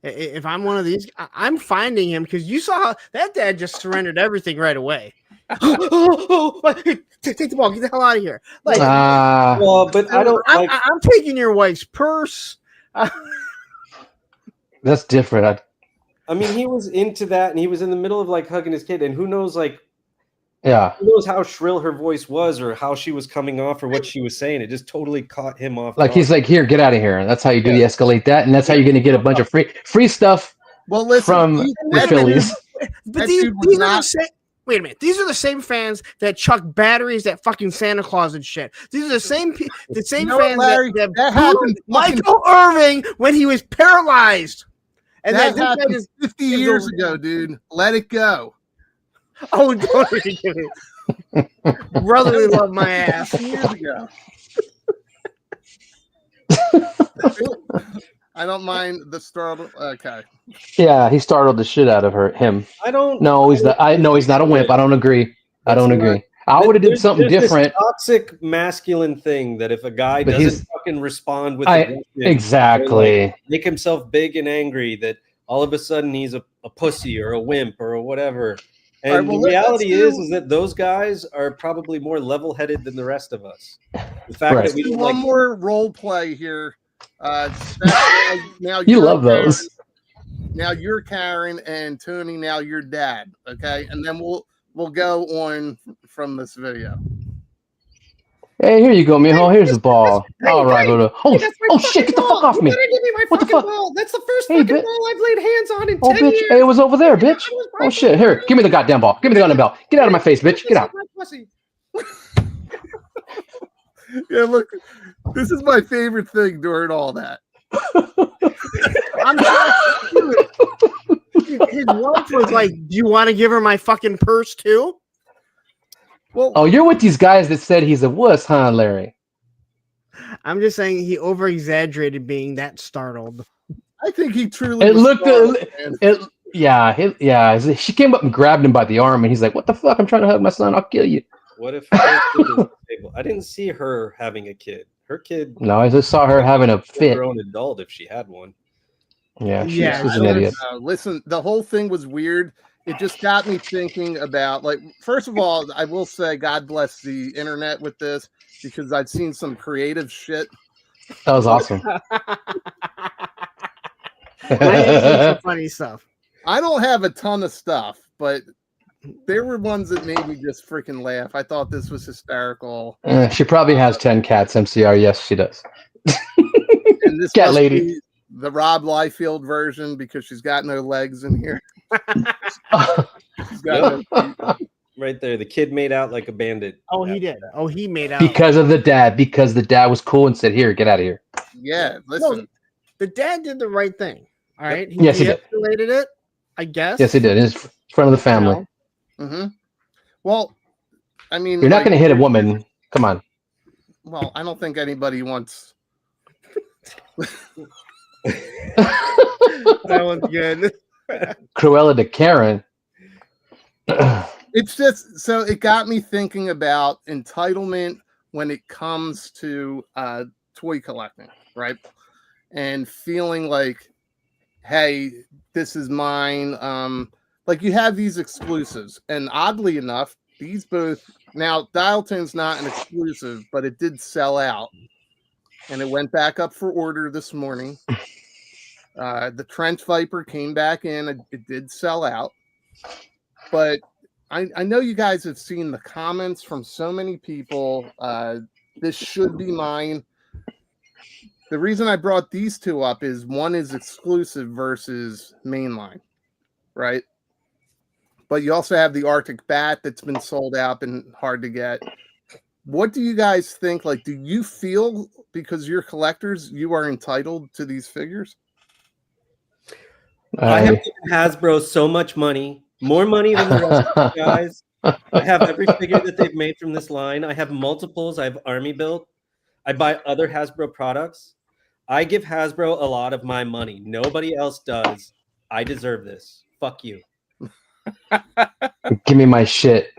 if I'm one of these, I'm finding him, because you saw how that dad just surrendered everything right away. Take the ball, get the hell out of here! Like, well, but I don't. I'm taking your wife's purse. That's different. I mean, he was into that, and he was in the middle of like hugging his kid, and who knows, like, who knows how shrill her voice was, or how she was coming off, or what she was saying. It just totally caught him off. Like, he's like, "Here, get out of here." And that's how you do de-escalate that, and that's how you're going to get a bunch of free stuff. Well, listen, from the Phillies. But these are the same. Wait a minute. These are the same fans that chuck batteries at fucking Santa Claus and shit. These are the same fans Larry, that happened Michael Irving when he was paralyzed. And that happened 50 years ago, dude. Let it go. Oh, don't even give it. Brotherly love my ass. Years ago. I don't mind the startle. Okay. Yeah, he startled the shit out of him. I don't. No, he's not. No, he's not a wimp. I don't agree. I don't agree. I would have did something different. This toxic masculine thing that if a guy doesn't fucking respond with exactly, like, make himself big and angry, that all of a sudden he's a pussy or a wimp or whatever. And the reality is that those guys are probably more level-headed than the rest of us. The fact that we do one more role play here. Now you love those. Now you're Karen, and Tony, now you're Dad. Okay, and then we'll go on from this video. Hey, here you go, mijo. Here's the ball. All right, oh shit! Get the fuck off me! What the fuck? Ball. That's the first fucking ball I've laid hands on in 10 bitch! years. Hey, it was over there, bitch. Oh shit! Here, give me the goddamn ball. Give me the goddamn ball. Get out of my face, bitch. Get out. Yeah, look, this is my favorite thing during all that. His wife was like, "Do you want to give her my fucking purse too?" Well, you're with these guys that said he's a wuss, huh, Larry? I'm just saying he over-exaggerated being that startled. I think he truly. It looked. Yeah. She came up and grabbed him by the arm, and he's like, "What the fuck? I'm trying to hug my son. I'll kill you." What if her kid is disabled? I didn't see her having a kid. Her kid. No, I just saw her having a fit. Her own adult, if she had one. Yeah, she's an idiot. Listen, the whole thing was weird. It just got me thinking about, like, first of all, I will say God bless the internet with this, because I've seen some creative shit. That was awesome. I have seen some funny stuff. I don't have a ton of stuff, but there were ones that made me just freaking laugh. I thought this was hysterical. She probably has 10 cats, MCR. Yes, she does. And this Cat must lady. be the Rob Liefeld version because she's got no legs in here. She's got no feet. Right there. The kid made out like a bandit. Oh, he did. Oh, he made out. Because of the dad. Because the dad was cool and said, "Here, get out of here." Yeah, listen. The dad did the right thing. All right. He Yes, he did. de-escalated it, I guess. Yes, he did. In front of the family. Mm-hmm. Well, I mean, You're not going to hit a woman. Come on. Well, I don't think anybody wants. That one's good. Cruella de Karen. It's just so it got me thinking about entitlement when it comes to toy collecting, right? And feeling like, hey, this is mine. Like you have these exclusives, and oddly enough, these both now Dialton's not an exclusive, but it did sell out, and it went back up for order this morning. The Trench Viper came back in; it did sell out, but I know you guys have seen the comments from so many people. This should be mine. The reason I brought these two up is one is exclusive versus mainline, right? But you also have the Arctic Bat that's been sold out and hard to get. What do you guys think? Like, do you feel because you're collectors, you are entitled to these figures? I have given Hasbro so much money, more money than the rest of you guys. I have every figure that they've made from this line. I have multiples. I have Army built. I buy other Hasbro products. I give Hasbro a lot of my money. Nobody else does. I deserve this. Fuck you. Give me my shit.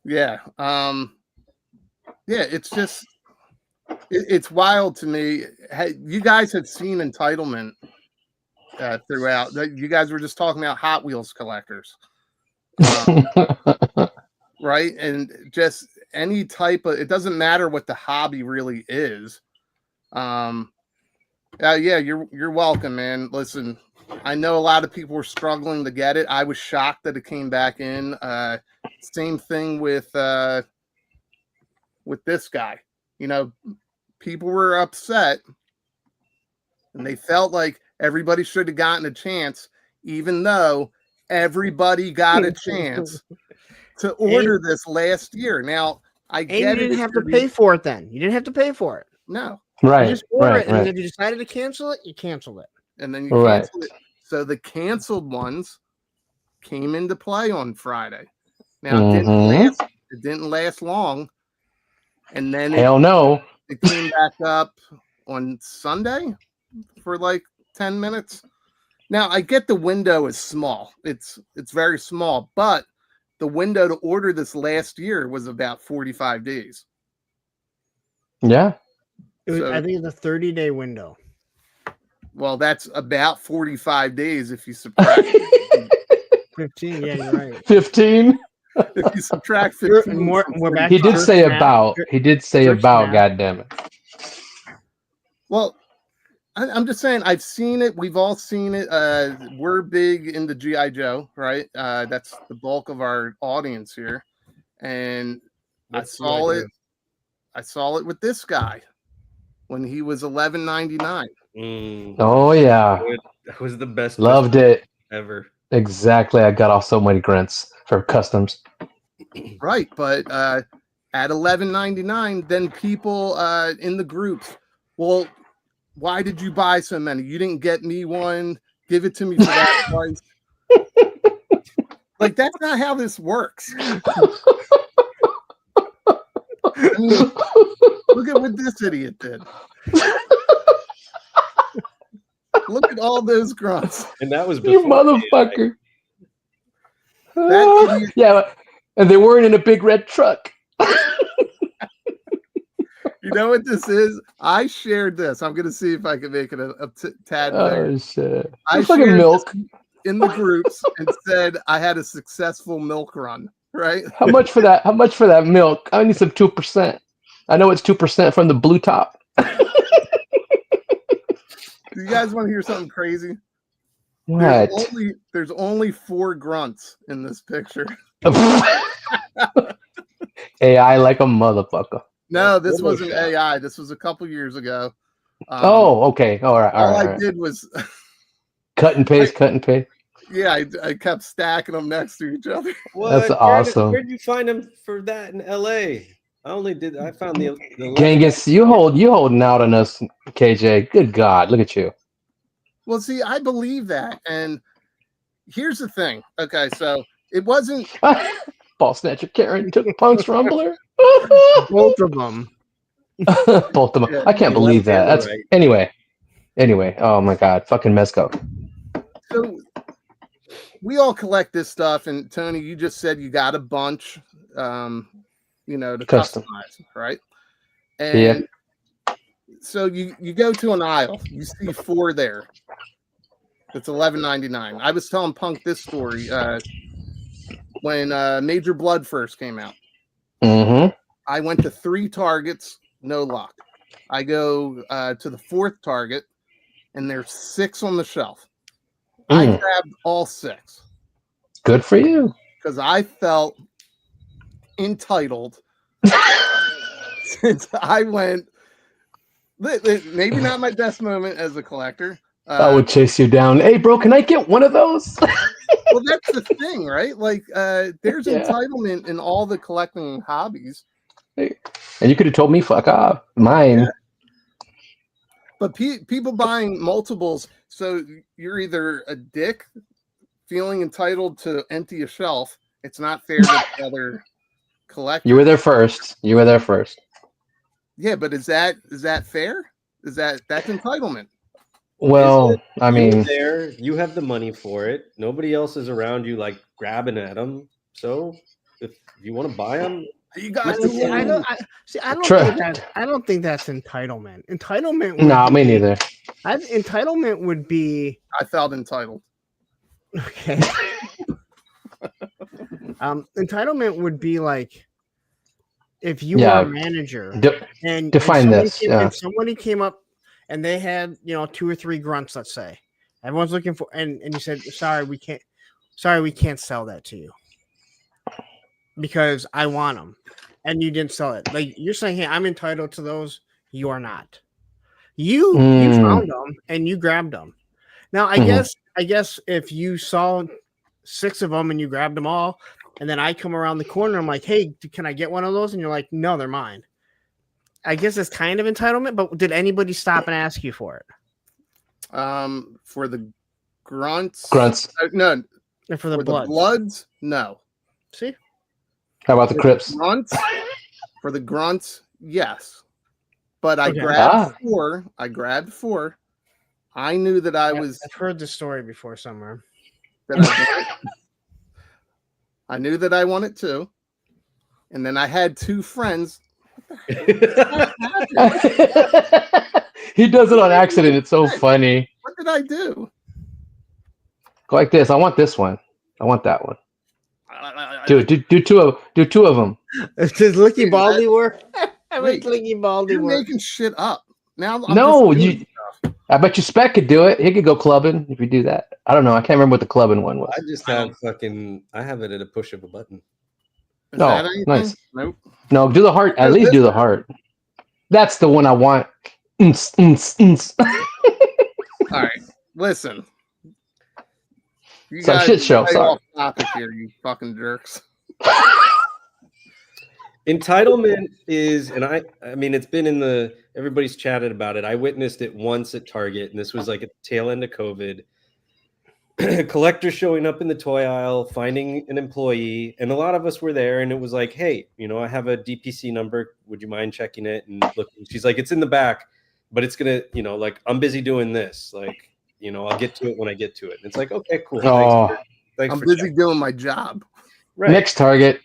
Yeah. Yeah, it's just it's wild to me. Hey, you guys have seen Entitlement throughout. You guys were just talking about Hot Wheels collectors. Right? And just any type of, it doesn't matter what the hobby really is. Yeah, you're welcome, man. Listen, I know a lot of people were struggling to get it. I was shocked that it came back in. Same thing with this guy. You know, people were upset and they felt like everybody should have gotten a chance, even though everybody got a chance to order this last year. Now, I get you didn't have to pay for it then. You didn't have to pay for it. No. Right. You just order it, and right. if you decided to cancel it, you canceled it. And then you Right. cancel it. So the canceled ones came into play on Friday. Now it didn't last long. And then Hell no. It came back up on Sunday for like 10 minutes. Now I get the window is small. It's very small, but the window to order this last year was about 45 days. Yeah. I think it's a 30-day window. Well, that's about 45 days if you subtract 15. Yeah, you're right. 15. If you subtract 15. We're back He to did say Jerkz about. now. He did say Jerkz about. now. God damn it. Well, I'm just saying I've seen it. We've all seen it. We're big into G.I. Joe, right? That's the bulk of our audience here. And I saw it with this guy when he was $11.99. Oh yeah. That was the best. Loved it ever. Exactly. I got off so many grants for customs. Right, but at $11.99, then people in the groups, well, why did you buy so many? You didn't get me one. Give it to me for that price. Like, that's not how this works. I mean, look at what this idiot did. Look at all those grunts. And that was You motherfucker. Yeah, and they weren't in a big red truck. You know what this is? I shared this. I'm going to see if I can make it a tad bigger. Oh shit! I It's fucking shared milk. this in the groups and said I had a successful milk run. Right? How much for that? How much for that milk? I need some 2%. I know it's 2% from the blue top. Do you guys want to hear something crazy? What? There's only 4 grunts in this picture. AI like a motherfucker. No, this wasn't AI. This was a couple years ago. Okay. All right. All I did was cut and paste. yeah, I kept stacking them next to each other. That's awesome. Where'd you find them for that in LA? I found the Genghis, you holding out on us, KJ. Good God, look at you. Well, see, I believe that. And here's the thing. Okay, so it wasn't Ball snatcher Karen took Punk's rumbler. Both of them. Both of them. I can't believe that. That's right. Anyway. Oh my God, fucking Mezco. So we all collect this stuff, and Tony, you just said you got a bunch, to Custom. customize, right? And so you go to an aisle, you see 4 there. It's $11.99. I was telling Punk this story when Major Blood first came out. Mm-hmm. I went to 3 Targets, no luck. I go to the 4th Target, and there's 6 on the shelf. I grabbed all 6. Good for you. Because I felt entitled since I went. Maybe not my best moment as a collector. I would chase you down. Hey, bro, can I get one of those? Well, that's the thing, right? Like, there's entitlement in all the collecting hobbies. And you could have told me, fuck off. Mine. Yeah. But people buying multiples, so you're either a dick feeling entitled to empty a shelf. It's not fair to the other collectors. You were there first. Yeah, but is that fair? That's entitlement? Well, I mean, you have the money for it. Nobody else is around you, like grabbing at them. So if you want to buy them, you guys. I don't think that's entitlement. Entitlement. No, me neither. Entitlement would be. I felt entitled. Okay. Entitlement would be like if you are a manager and define this. If somebody came up and they had 2 or 3 grunts, let's say everyone's looking for, and you said, sorry, we can't sell that to you because I want them, and you didn't sell it. Like you're saying, hey, I'm entitled to those. You are not. You found them and you grabbed them. Now I guess if you saw 6 of them and you grabbed them all, and then I come around the corner, I'm like, hey, can I get one of those? And you're like, no, they're mine. I guess it's kind of entitlement, but did anybody stop and ask you for it? For the grunts? No. And for the bloods? No. See? How about the Crips? For the grunts, yes. But I grabbed 4. I knew that I've heard the story before somewhere. I knew that I wanted 2. And then I had 2 friends. He does it on accident. It's so funny. What did I do? Go like this. I want this one. I want that one. Do 2 of them. Does Licky Baldy work? I make Licky Baldy work. You're making shit up. Now I bet you Spec could do it. He could go clubbing if you do that. I don't know. I can't remember what the clubbing one was. I just have it at a push of a button. No, nice. Nope. No, do the heart. At least do the heart. That's the one I want. All right, listen. You Some guys shit show. Sorry. Off topic here, you fucking jerks. Entitlement is, and I mean, it's been everybody's chatted about it. I witnessed it once at Target, and this was like at the tail end of COVID. Collectors showing up in the toy aisle, finding an employee, and a lot of us were there, and it was like, hey, I have a DPC number. Would you mind checking it? And looking, she's like, it's in the back, but it's gonna, like, I'm busy doing this. Like, I'll get to it when I get to it. And it's like, okay, cool. Thanks I'm for busy checking. doing my job. Right. Next Target.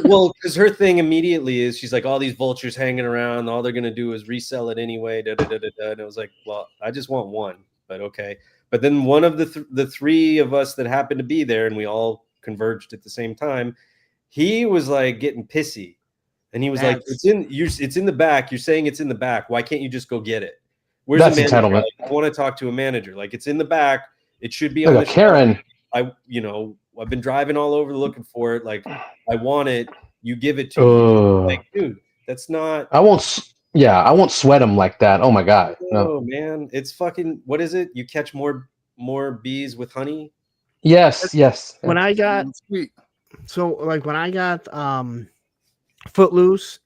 Well, because her thing immediately is she's like, all these vultures hanging around, all they're gonna do is resell it anyway. And I was like, well, I just want one, but okay. But then one of the 3 of us that happened to be there, and we all converged at the same time, he was like getting pissy, and he was like, "It's in the back. You're saying it's in the back. Why can't you just go get it?" Where's That's a manager? entitlement. Like, I want to talk to a manager. Like it's in the back. It should be Look on at the Karen. shelf. I've been driving all over looking for it. Like I want it. You give it to me. Like, dude, that's not. I won't sweat them like that. Oh my god. No. Oh man, it's fucking. What is it? You catch more bees with honey. Yes. When I got Sweet. so like when I got Footloose,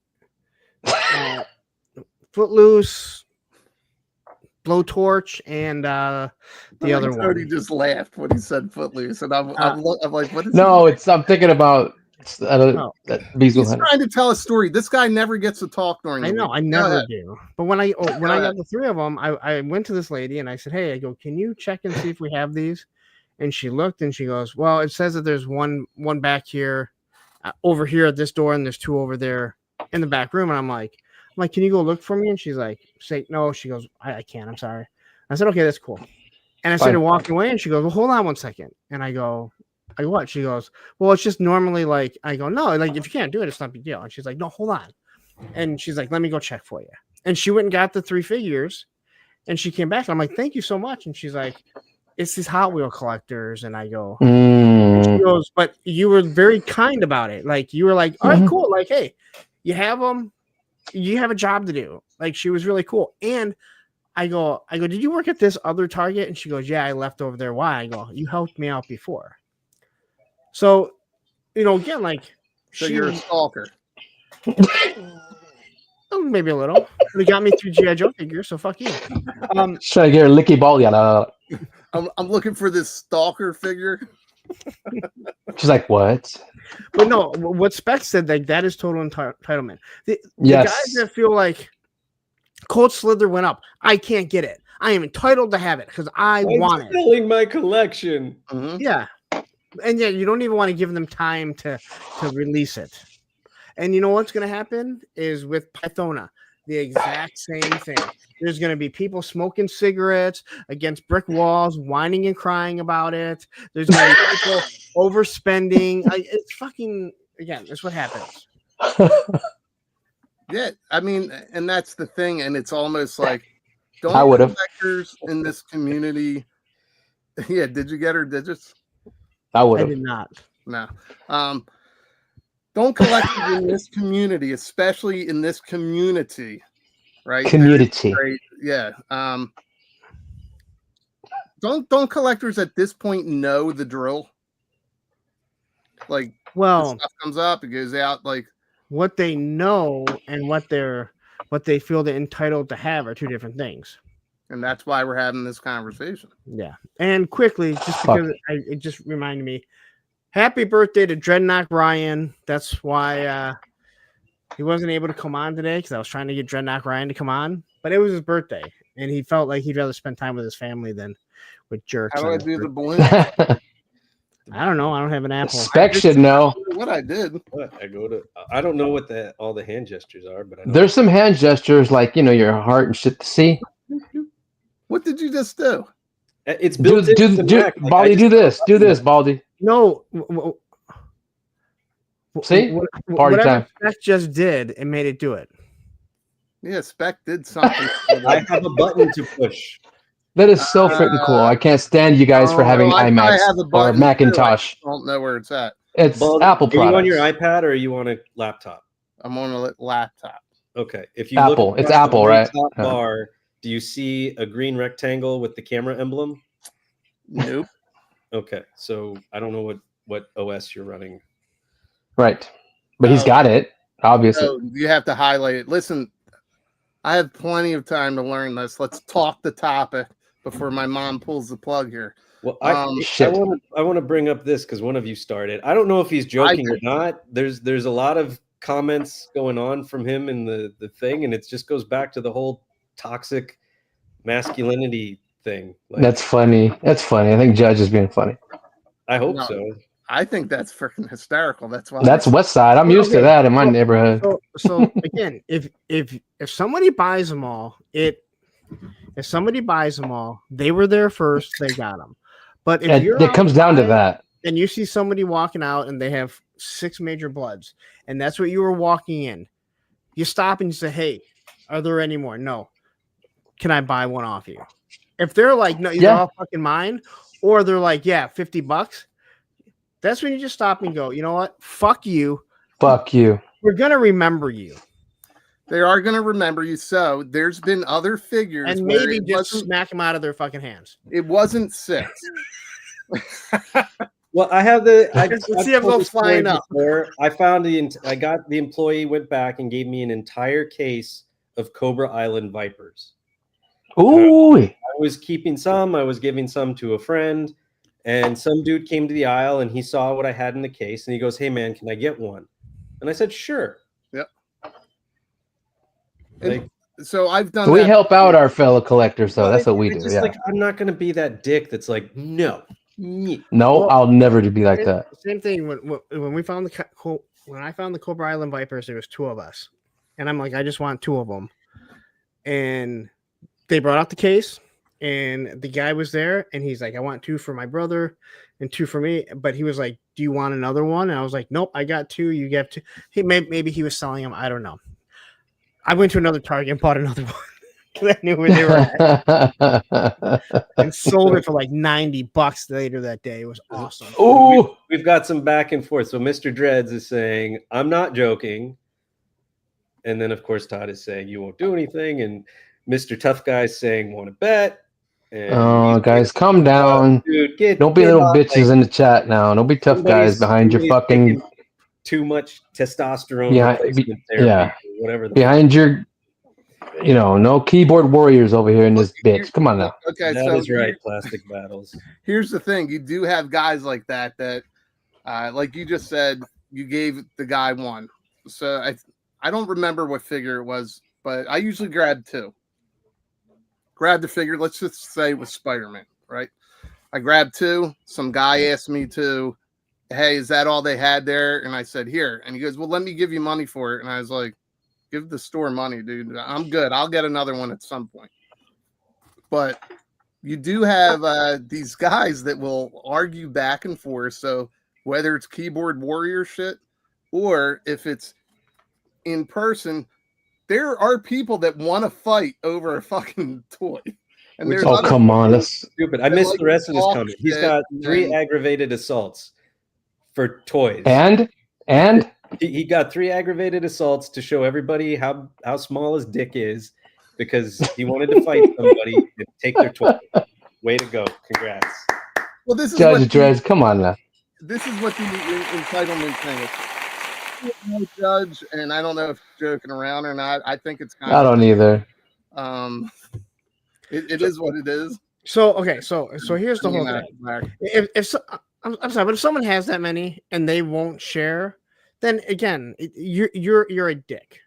Blowtorch, and the other one. Cody just laughed when he said Footloose, and I'm like, what is No, I'm thinking about that bees with He's honey. trying to tell a story. This guy never gets to talk during. I the know, week. I Go never ahead. do. But when I got the three of them, I went to this lady and I said, "Hey, I go, can you check and see if we have these?" And she looked and she goes, "Well, it says that there's one back here, over here at this door, and there's two over there in the back room." And I'm like, "Can you go look for me?" And she's like, "Say no." She goes, "I can't. I'm sorry." I said, "Okay, that's cool." And I started walking away, and she goes, "Well, hold on one second." And I go, what? She goes, "Well, it's just normally like." I go, "No, like if you can't do it, it's not a big deal." And she's like, "No, hold on." And she's like, "Let me go check for you." And she went and got the 3 figures, and she came back. And I'm like, "Thank you so much." And she's like, "It's these Hot Wheel collectors." And I go, and she goes, "But you were very kind about it. Like you were like, all right, cool. Like, hey, you have them. You have a job to do." Like she was really cool. And I go, "Did you work at this other Target?" And she goes, "Yeah, I left over there." "Why?" I go, "You helped me out before." So, again, like So you're a stalker. Maybe a little. But he got me through G.I. Joe figures, so fuck you. Trying to get a licky ball. I'm looking for this stalker figure. She's like, what? But no, what Spec said, like that is total entitlement. The Yes. guys that feel like Cold Slither went up, I can't get it. I am entitled to have it because I want it. Selling my collection. Yeah. And yeah, you don't even want to give them time to release it. And you know what's going to happen is with Pythona, the exact same thing. There's going to be people smoking cigarettes against brick walls, whining and crying about it. There's going to be people overspending. It's fucking, again, that's what happens. Yeah, I mean, and that's the thing. And it's almost like, don't collectors in this community. Yeah, did you get her digits? I would have. I did not. No. Don't collect in this community, especially in this community, right? Community. Yeah. Don't collectors at this point know the drill? Like, well, stuff comes up, it goes out. Like, what they know and what they feel they're entitled to have are two different things. And that's why we're having this conversation. Yeah. And quickly, just because it just reminded me, happy birthday to Dreadnought Ryan. That's why he wasn't able to come on today because I was trying to get Dreadnought Ryan to come on. But it was his birthday, and he felt like he'd rather spend time with his family than with Jerkz. How do I do the balloon? I don't know. I don't have an Apple. Spec should know. What I did. I don't know what all the hand gestures are, but I know There's some hand gestures like your heart and shit to see. What did you just do? It's built into the Mac. Like, Baldy, do this, Baldy. No. See? Party time. Spec just did and made it do it. Yeah, Spec did something. I have a button to push. That is so freaking cool. I can't stand you guys for having iMacs or Macintosh. I don't know where it's at. It's Baldy, Apple products. Are you on your iPad or are you on a laptop? I'm on a laptop. Okay. If you Apple, look it's Apple, right? Top bar, do you see a green rectangle with the camera emblem? Nope. Okay, so I don't know what OS you're running. Right, but he's got it, obviously. So you have to highlight it. Listen, I have plenty of time to learn this. Let's talk the topic before my mom pulls the plug here. Well, I want to bring up this because one of you started. I don't know if he's joking or not. There's a lot of comments going on from him in the thing, and it just goes back to the whole toxic masculinity thing. Like, That's funny. I think Judge is being funny. I hope so. I think that's freaking hysterical. That's why. That's West Side. I'm used to that in my neighborhood. So again, if somebody buys them all, they were there first, they got them. But if it comes down to that, and you see somebody walking out and they have 6 major bloods, and that's what you were walking in, you stop and you say, "Hey, are there any more?" No. can I buy one off you? If they're like, no, you're all fucking mine, or they're like, yeah, $50, that's when you just stop and go, you know what? Fuck you. Fuck you. We're going to remember you. They are going to remember you. So there's been other figures. And maybe just smack them out of their fucking hands. It wasn't 6. Well, I have the. Let's see if they'll flying up. I found I got the employee went back and gave me an entire case of Cobra Island Vipers. Ooh. I was keeping some. I was giving some to a friend, and some dude came to the aisle and he saw what I had in the case and he goes, "Hey man, can I get one?" And I said, "Sure." Yep. Like, so I've done. So we help out our fellow collectors, though. That's what we do. Just Yeah. like, I'm not going to be that dick that's like, no. No, I'll never be like that. Same thing when we found when I found the Cobra Island Vipers, there was 2 of us, and I'm like, I just want 2 of them, and they brought out the case, and the guy was there, and he's like, I want 2 for my brother and 2 for me, but he was like, do you want another one? And I was like, nope, I got 2. You get 2. Maybe he was selling them. I don't know. I went to another Target and bought another one. I knew where they were at. And sold it for like $90 later that day. It was awesome. Ooh, we've got some back and forth. So Mr. Dreads is saying, I'm not joking. And then, of course, Todd is saying, you won't do anything. And Mr. Tough Guy is saying, want to bet. And guys, calm down. Dude, don't be little bitches in the chat now. Don't be tough guys behind your fucking. Too much testosterone. Yeah. Whatever. Behind your. No keyboard warriors over here in this bitch. Come on now. Okay, that is right. Plastic battles. Here's the thing: you do have guys like that. Like you just said, you gave the guy one. So I don't remember what figure it was, but I usually grab 2. Grab the figure. Let's just say it was Spider-Man, right? I grabbed 2. Some guy asked me to, hey, is that all they had there? And I said, here. And he goes, well, let me give you money for it. And I was like, give the store money, dude. I'm good. I'll get another one at some point. But you do have these guys that will argue back and forth. So whether it's keyboard warrior shit or if it's in person, there are people that want to fight over a fucking toy. And there's come on, that's stupid. I missed the rest of his comment. He's got 3 aggravated assaults for toys. And he got 3 aggravated assaults to show everybody how small his dick is because he wanted to fight somebody and take their toy. Way to go. Congrats. Well, this is Judge Drez, come on now. This is what the entitlement thing is. No judge, and I don't know if joking around or not. I think it's kind I don't either. It is what it is. So okay, so here's the whole thing. I'm sorry, but if someone has that many and they won't share, then again, you're a dick.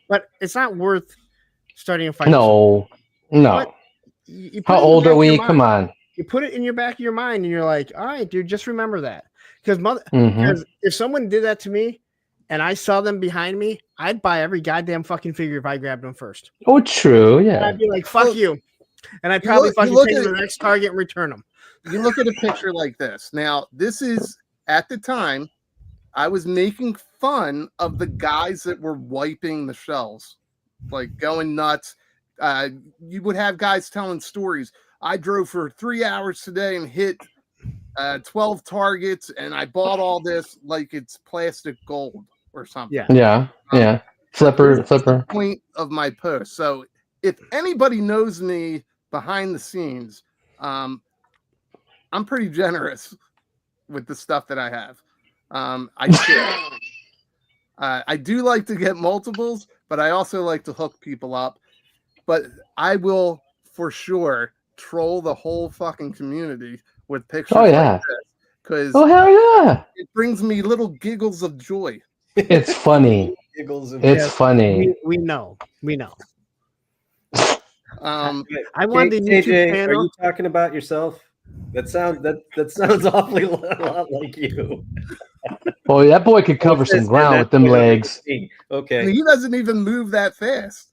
But it's not worth starting a fight. No. How old are we? Come on. You put it in your back of your mind, and you're like, all right, dude, just remember that. Because if someone did that to me, and I saw them behind me, I'd buy every goddamn fucking figure if I grabbed them first. Oh, true, yeah. And I'd be like, fuck you. And I'd probably fucking take them to the next Target and return them. You look at a picture like this. Now, this is, at the time, I was making fun of the guys that were wiping the shelves, like going nuts. You would have guys telling stories. I drove for 3 hours today and hit 12 targets, and I bought all this like it's plastic gold or something. Yeah. Flipper. The point of my post. So if anybody knows me behind the scenes, I'm pretty generous with the stuff that I have. I do like to get multiples, but I also like to hook people up. But I will for sure troll the whole fucking community with pictures like this, because hell yeah, it brings me little giggles of joy. It's funny. Funny. We know. I wanted the YouTube channel. Are you talking about yourself? That sounds awfully a lot like you. Boy, that boy could cover some ground with them legs. Okay. I mean, he doesn't even move that fast.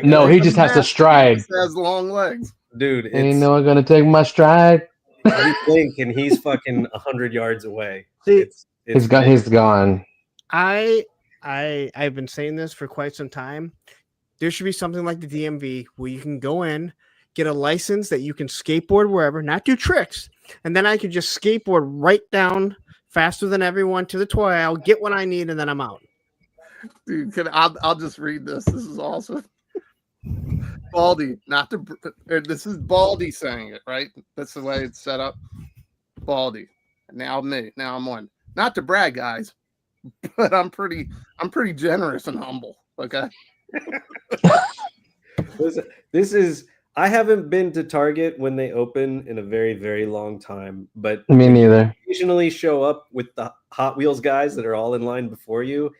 No, he just has to stride. He has long legs. Dude, ain't no one gonna take my stride. You blink and he's fucking 100 yards away. See, he's gone. I've been saying this for quite some time. there should be something like the DMV where you can go in, get a license that you can skateboard wherever, not do tricks, and then I could just skateboard right down faster than everyone to the toy aisle, get what I need, and then I'm out. Dude, I'll just read this. This is awesome. Baldy, this is Baldy saying it, right? That's the way it's set up. Baldy. Now I'm one. Not to brag, guys, but I'm pretty generous and humble. Okay. This is. I haven't been to Target when they open in a very, very long time, but Me neither. Occasionally show up with the Hot Wheels guys that are all in line before you.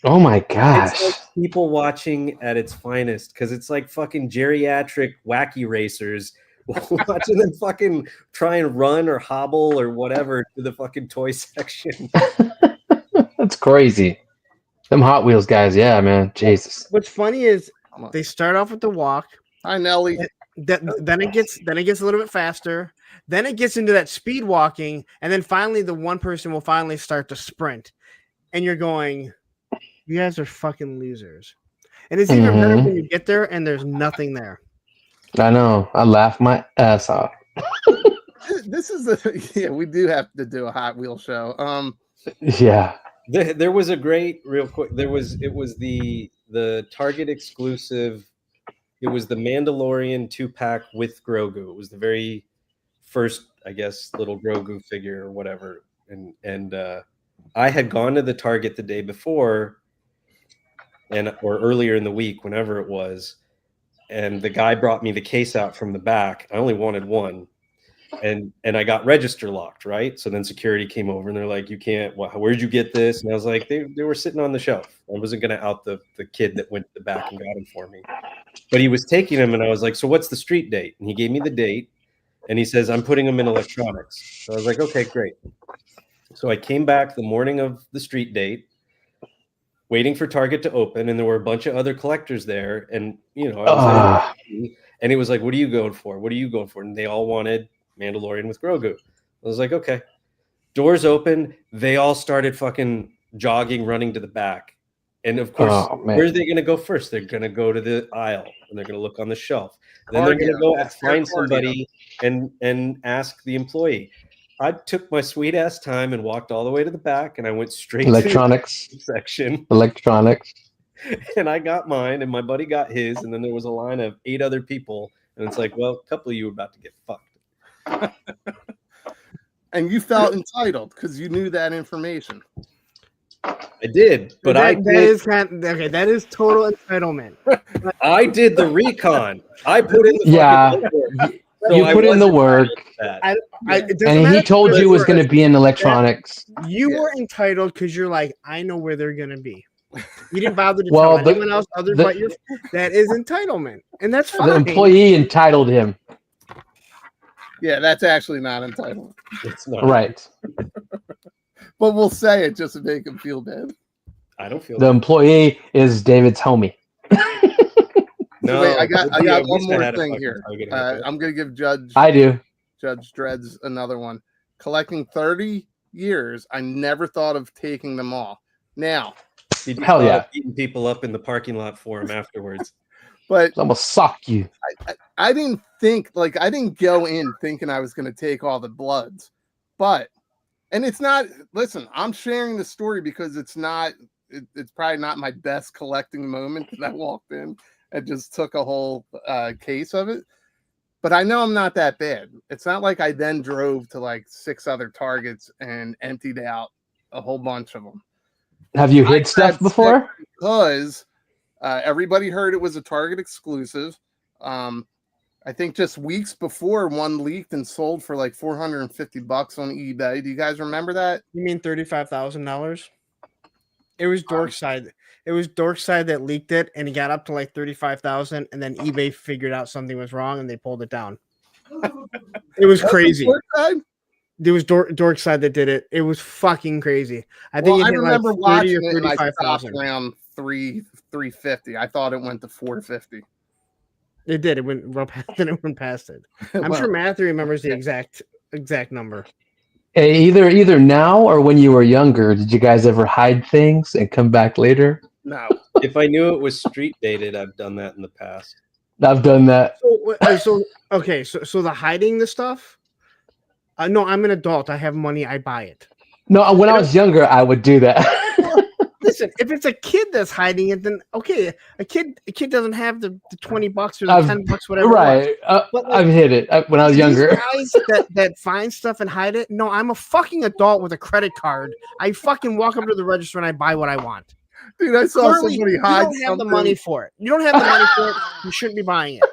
Oh my gosh. It's like people watching at its finest because it's like fucking geriatric wacky racers watching them fucking try and run or hobble or whatever to the fucking toy section. That's crazy. Them Hot Wheels guys, yeah, man. Jesus. What's funny is they start off with the walk. Hi, Nelly. Then it gets a little bit faster. Then it gets into that speed walking, and then finally the one person will finally start to sprint, and you're going, you guys are fucking losers. And it's even better when you get there and there's nothing there. I know. I laughed my ass off. This is yeah. We do have to do a Hot Wheel show. Yeah. There was a great, real quick. It was the Target exclusive. It was the Mandalorian 2-pack with Grogu. It was the very first, I guess, little Grogu figure or whatever. And I had gone to the Target the day before, or earlier in the week, whenever it was, and the guy brought me the case out from the back. I only wanted one, and I got register locked, right? So then security came over and they're like, "You can't. Where'd you get this?" And I was like, "They were sitting on the shelf. I wasn't going to out the kid that went to the back and got them for me." But he was taking them, and I was like, "So what's the street date?" And he gave me the date, and he says, "I'm putting them in electronics." So I was like, "Okay, great." So I came back the morning of the street date, waiting for Target to open, and there were a bunch of other collectors there, and I was there, and he was like, "What are you going for? What are you going for?" And they all wanted Mandalorian with Grogu. I was like, "Okay." Doors open, they all started fucking jogging, running to the back. And of course, where are they going to go first? They're going to go to the aisle and they're going to look on the shelf. And then they're going to go find somebody and ask the employee. I took my sweet ass time and walked all the way to the back, and I went straight Electronics to the section. Electronics. And I got mine, and my buddy got his, and then there was a line of 8 other people, and it's like, well, a couple of you are about to get fucked. And you felt entitled because you knew that information. I did, but that is total entitlement. I did the recon. I put in the work. So you put in the work. And he told you it was going to be in electronics. You were entitled because you're like, I know where they're going to be. You didn't bother to tell anyone else other but your. That is entitlement, and that's fine. The employee entitled him. Yeah, that's actually not entitlement. It's not. Right. But we'll say it just to make him feel bad. I don't feel the bad. Employee is David's homie. No, wait, I got one more thing here. I'm gonna give Judge Dreads another one. Collecting 30 years, I never thought of taking them all. Now, hell yeah, beating people up in the parking lot for him afterwards. But I'm gonna sock you. I didn't think I didn't go in thinking I was gonna take all the bloods, and it's not. Listen, I'm sharing the story because it's probably not my best collecting moment that I walked in and just took a whole case of it. But I know I'm not that bad. It's not like I then drove to like 6 other Targets and emptied out a whole bunch of them. Have you hid stuff before? Because everybody heard it was a Target exclusive. I think just weeks before, one leaked and sold for like $450 on eBay. Do you guys remember that? You mean $35,000? It was Dorkside. It was Dorkside that leaked it, and he got up to like 35,000, and then eBay figured out something was wrong, and they pulled it down. It was crazy. There was Dorkside that did it. It was fucking crazy. I think I remember watching it, and I stopped around 350. I thought it went to 450. It did. It went well past it. It went past it. I'm sure Matthew remembers the exact number. Hey, either now or when you were younger, did you guys ever hide things and come back later? No. If I knew it was street baited, I've done that in the past. I've done that. So the hiding the stuff. No, I'm an adult. I have money. I buy it. No, when I was younger, I would do that. Listen, if it's a kid that's hiding it, then okay. A kid doesn't have the $20 or the $10, whatever. Right. But, I've hit it when I was younger. Guys that find stuff and hide it. No, I'm a fucking adult with a credit card. I fucking walk up to the register and I buy what I want. Dude, I saw somebody hide. You don't have the money for it. You don't have the money for it. You shouldn't be buying it.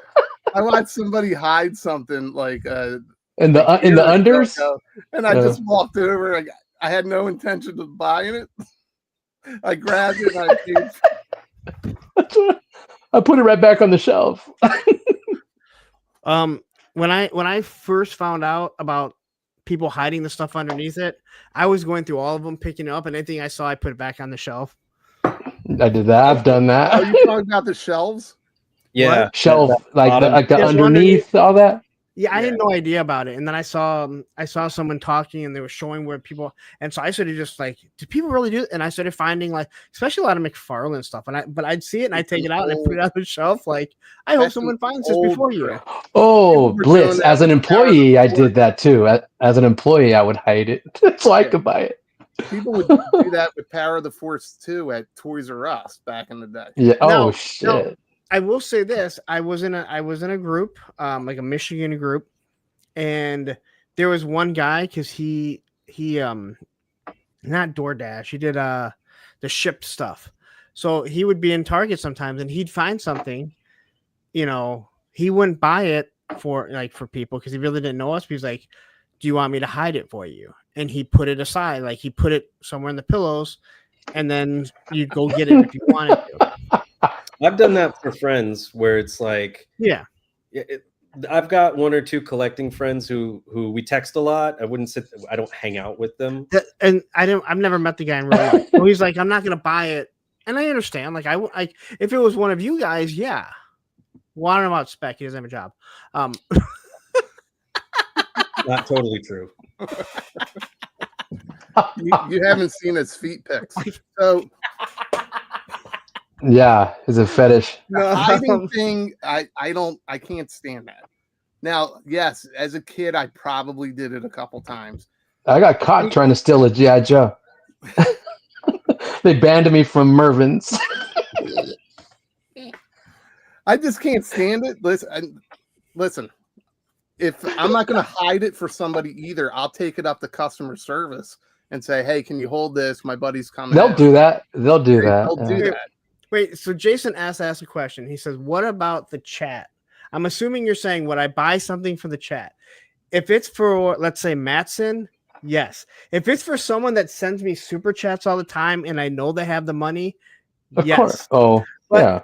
I watched somebody hide something like in the unders, and I just walked over. I had no intention of buying it. I grabbed it and I paid. I put it right back on the shelf. When I first found out about people hiding the stuff underneath it, I was going through all of them, picking it up, and anything I saw, I put it back on the shelf. I did that. I've done that. Are you talking about the shelves? Yeah, shelf like the underneath all that. Yeah, I had no idea about it, and then I saw someone talking, and they were showing where people, and so I started just like, do people really do it? And I started finding like, especially a lot of McFarlane stuff, but I'd see it and I take it out and I put it on the shelf. Like, I hope someone finds this before you. Oh, Blitz! As an employee, I did that too. As an employee, I would hide it so I could buy it. People would do that with Power of the Force 2 at Toys R Us back in the day. Yeah. Oh shit. No, I will say this: I was in a group, like a Michigan group, and there was one guy because he not DoorDash, he did the shipped stuff. So he would be in Target sometimes, and he'd find something, he wouldn't buy it for people because he really didn't know us. He was like, "Do you want me to hide it for you?" And he put it aside, like he put it somewhere in the pillows, and then you'd go get it if you wanted to. I've done that for friends where it's like, yeah, I've got one or two collecting friends who we text a lot. I don't hang out with them. And I've never met the guy in real life. So he's like, I'm not going to buy it. And I understand. Like if it was one of you guys, yeah. Well, I don't know about Spec. He doesn't have a job. Not totally true. You haven't seen his feet pics. So yeah, it's a fetish. the hiding thing, I can't stand that. Now, yes, as a kid, I probably did it a couple times. I got caught trying to steal a G.I. Joe. They banned me from Mervin's. I just can't stand it. Listen. If I'm not going to hide it for somebody either, I'll take it up to customer service and say, "Hey, can you hold this? My buddy's coming." They'll do that. They'll do that. They'll do that. Wait, so Jason asked a question. He says, "What about the chat?" I'm assuming you're saying, would I buy something for the chat? If it's for, let's say, Matson, yes. If it's for someone that sends me super chats all the time and I know they have the money, Of yes. course. Oh, yeah.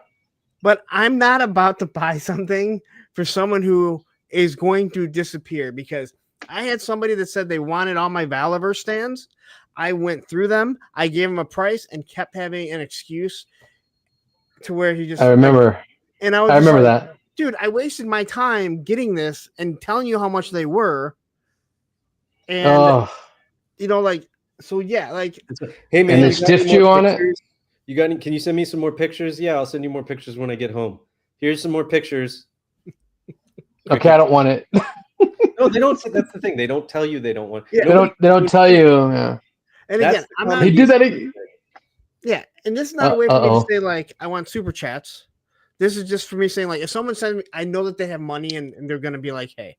But I'm not about to buy something for someone who is going to disappear, because I had somebody that said they wanted all my Valiverse stands. I went through them. I gave him a price and kept having an excuse to where he just. I remember. And I remember that. Dude, I wasted my time getting this and telling you how much they were. And so yeah, like, hey man, and they stiffed you on it. You got any? Can you send me some more pictures? Yeah, I'll send you more pictures when I get home. Here's some more pictures. Okay, I don't want it. No, they don't. That's the thing. They don't tell you they don't want. Yeah. They don't tell you. Yeah. And again, I'm not. He did that. Yeah, and this is not a way for me to say like I want super chats. This is just for me saying like if someone sends me, I know that they have money and they're gonna be like, hey.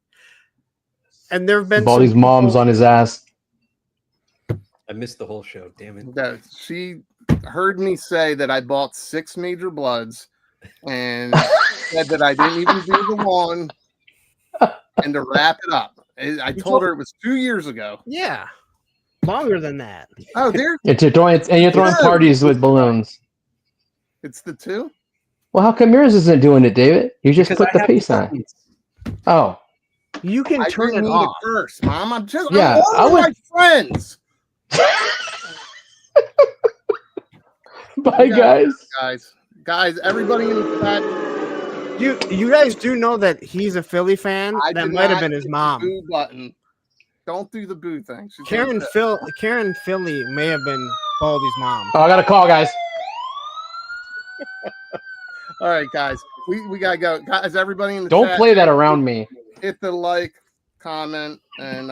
And there have been all these moms on his ass. I missed the whole show. Damn it. That she heard me say that I bought 6 Major Bloods and said that I didn't even do the one. And to wrap it up, I told her it was 2 years ago. Yeah, longer than that. Oh, there. You're throwing parties with balloons. It's the 2. Well, how come yours isn't doing it, David? You just put the peace on. Oh, you can turn it off. First, Mom. I'm Yeah, I'm my friends. Bye, guys. Everybody in the chat. You guys do know that he's a Philly fan. That might have been his mom. Boo button. Don't do the boo thing. Karen Philly may have been Baldy's mom. Oh, I got a call, guys. All right, guys. We gotta go. Guys, everybody in the Don't chat, play that around me. hit the like, comment, and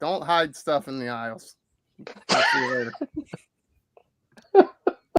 don't hide stuff in the aisles. I'll see you later.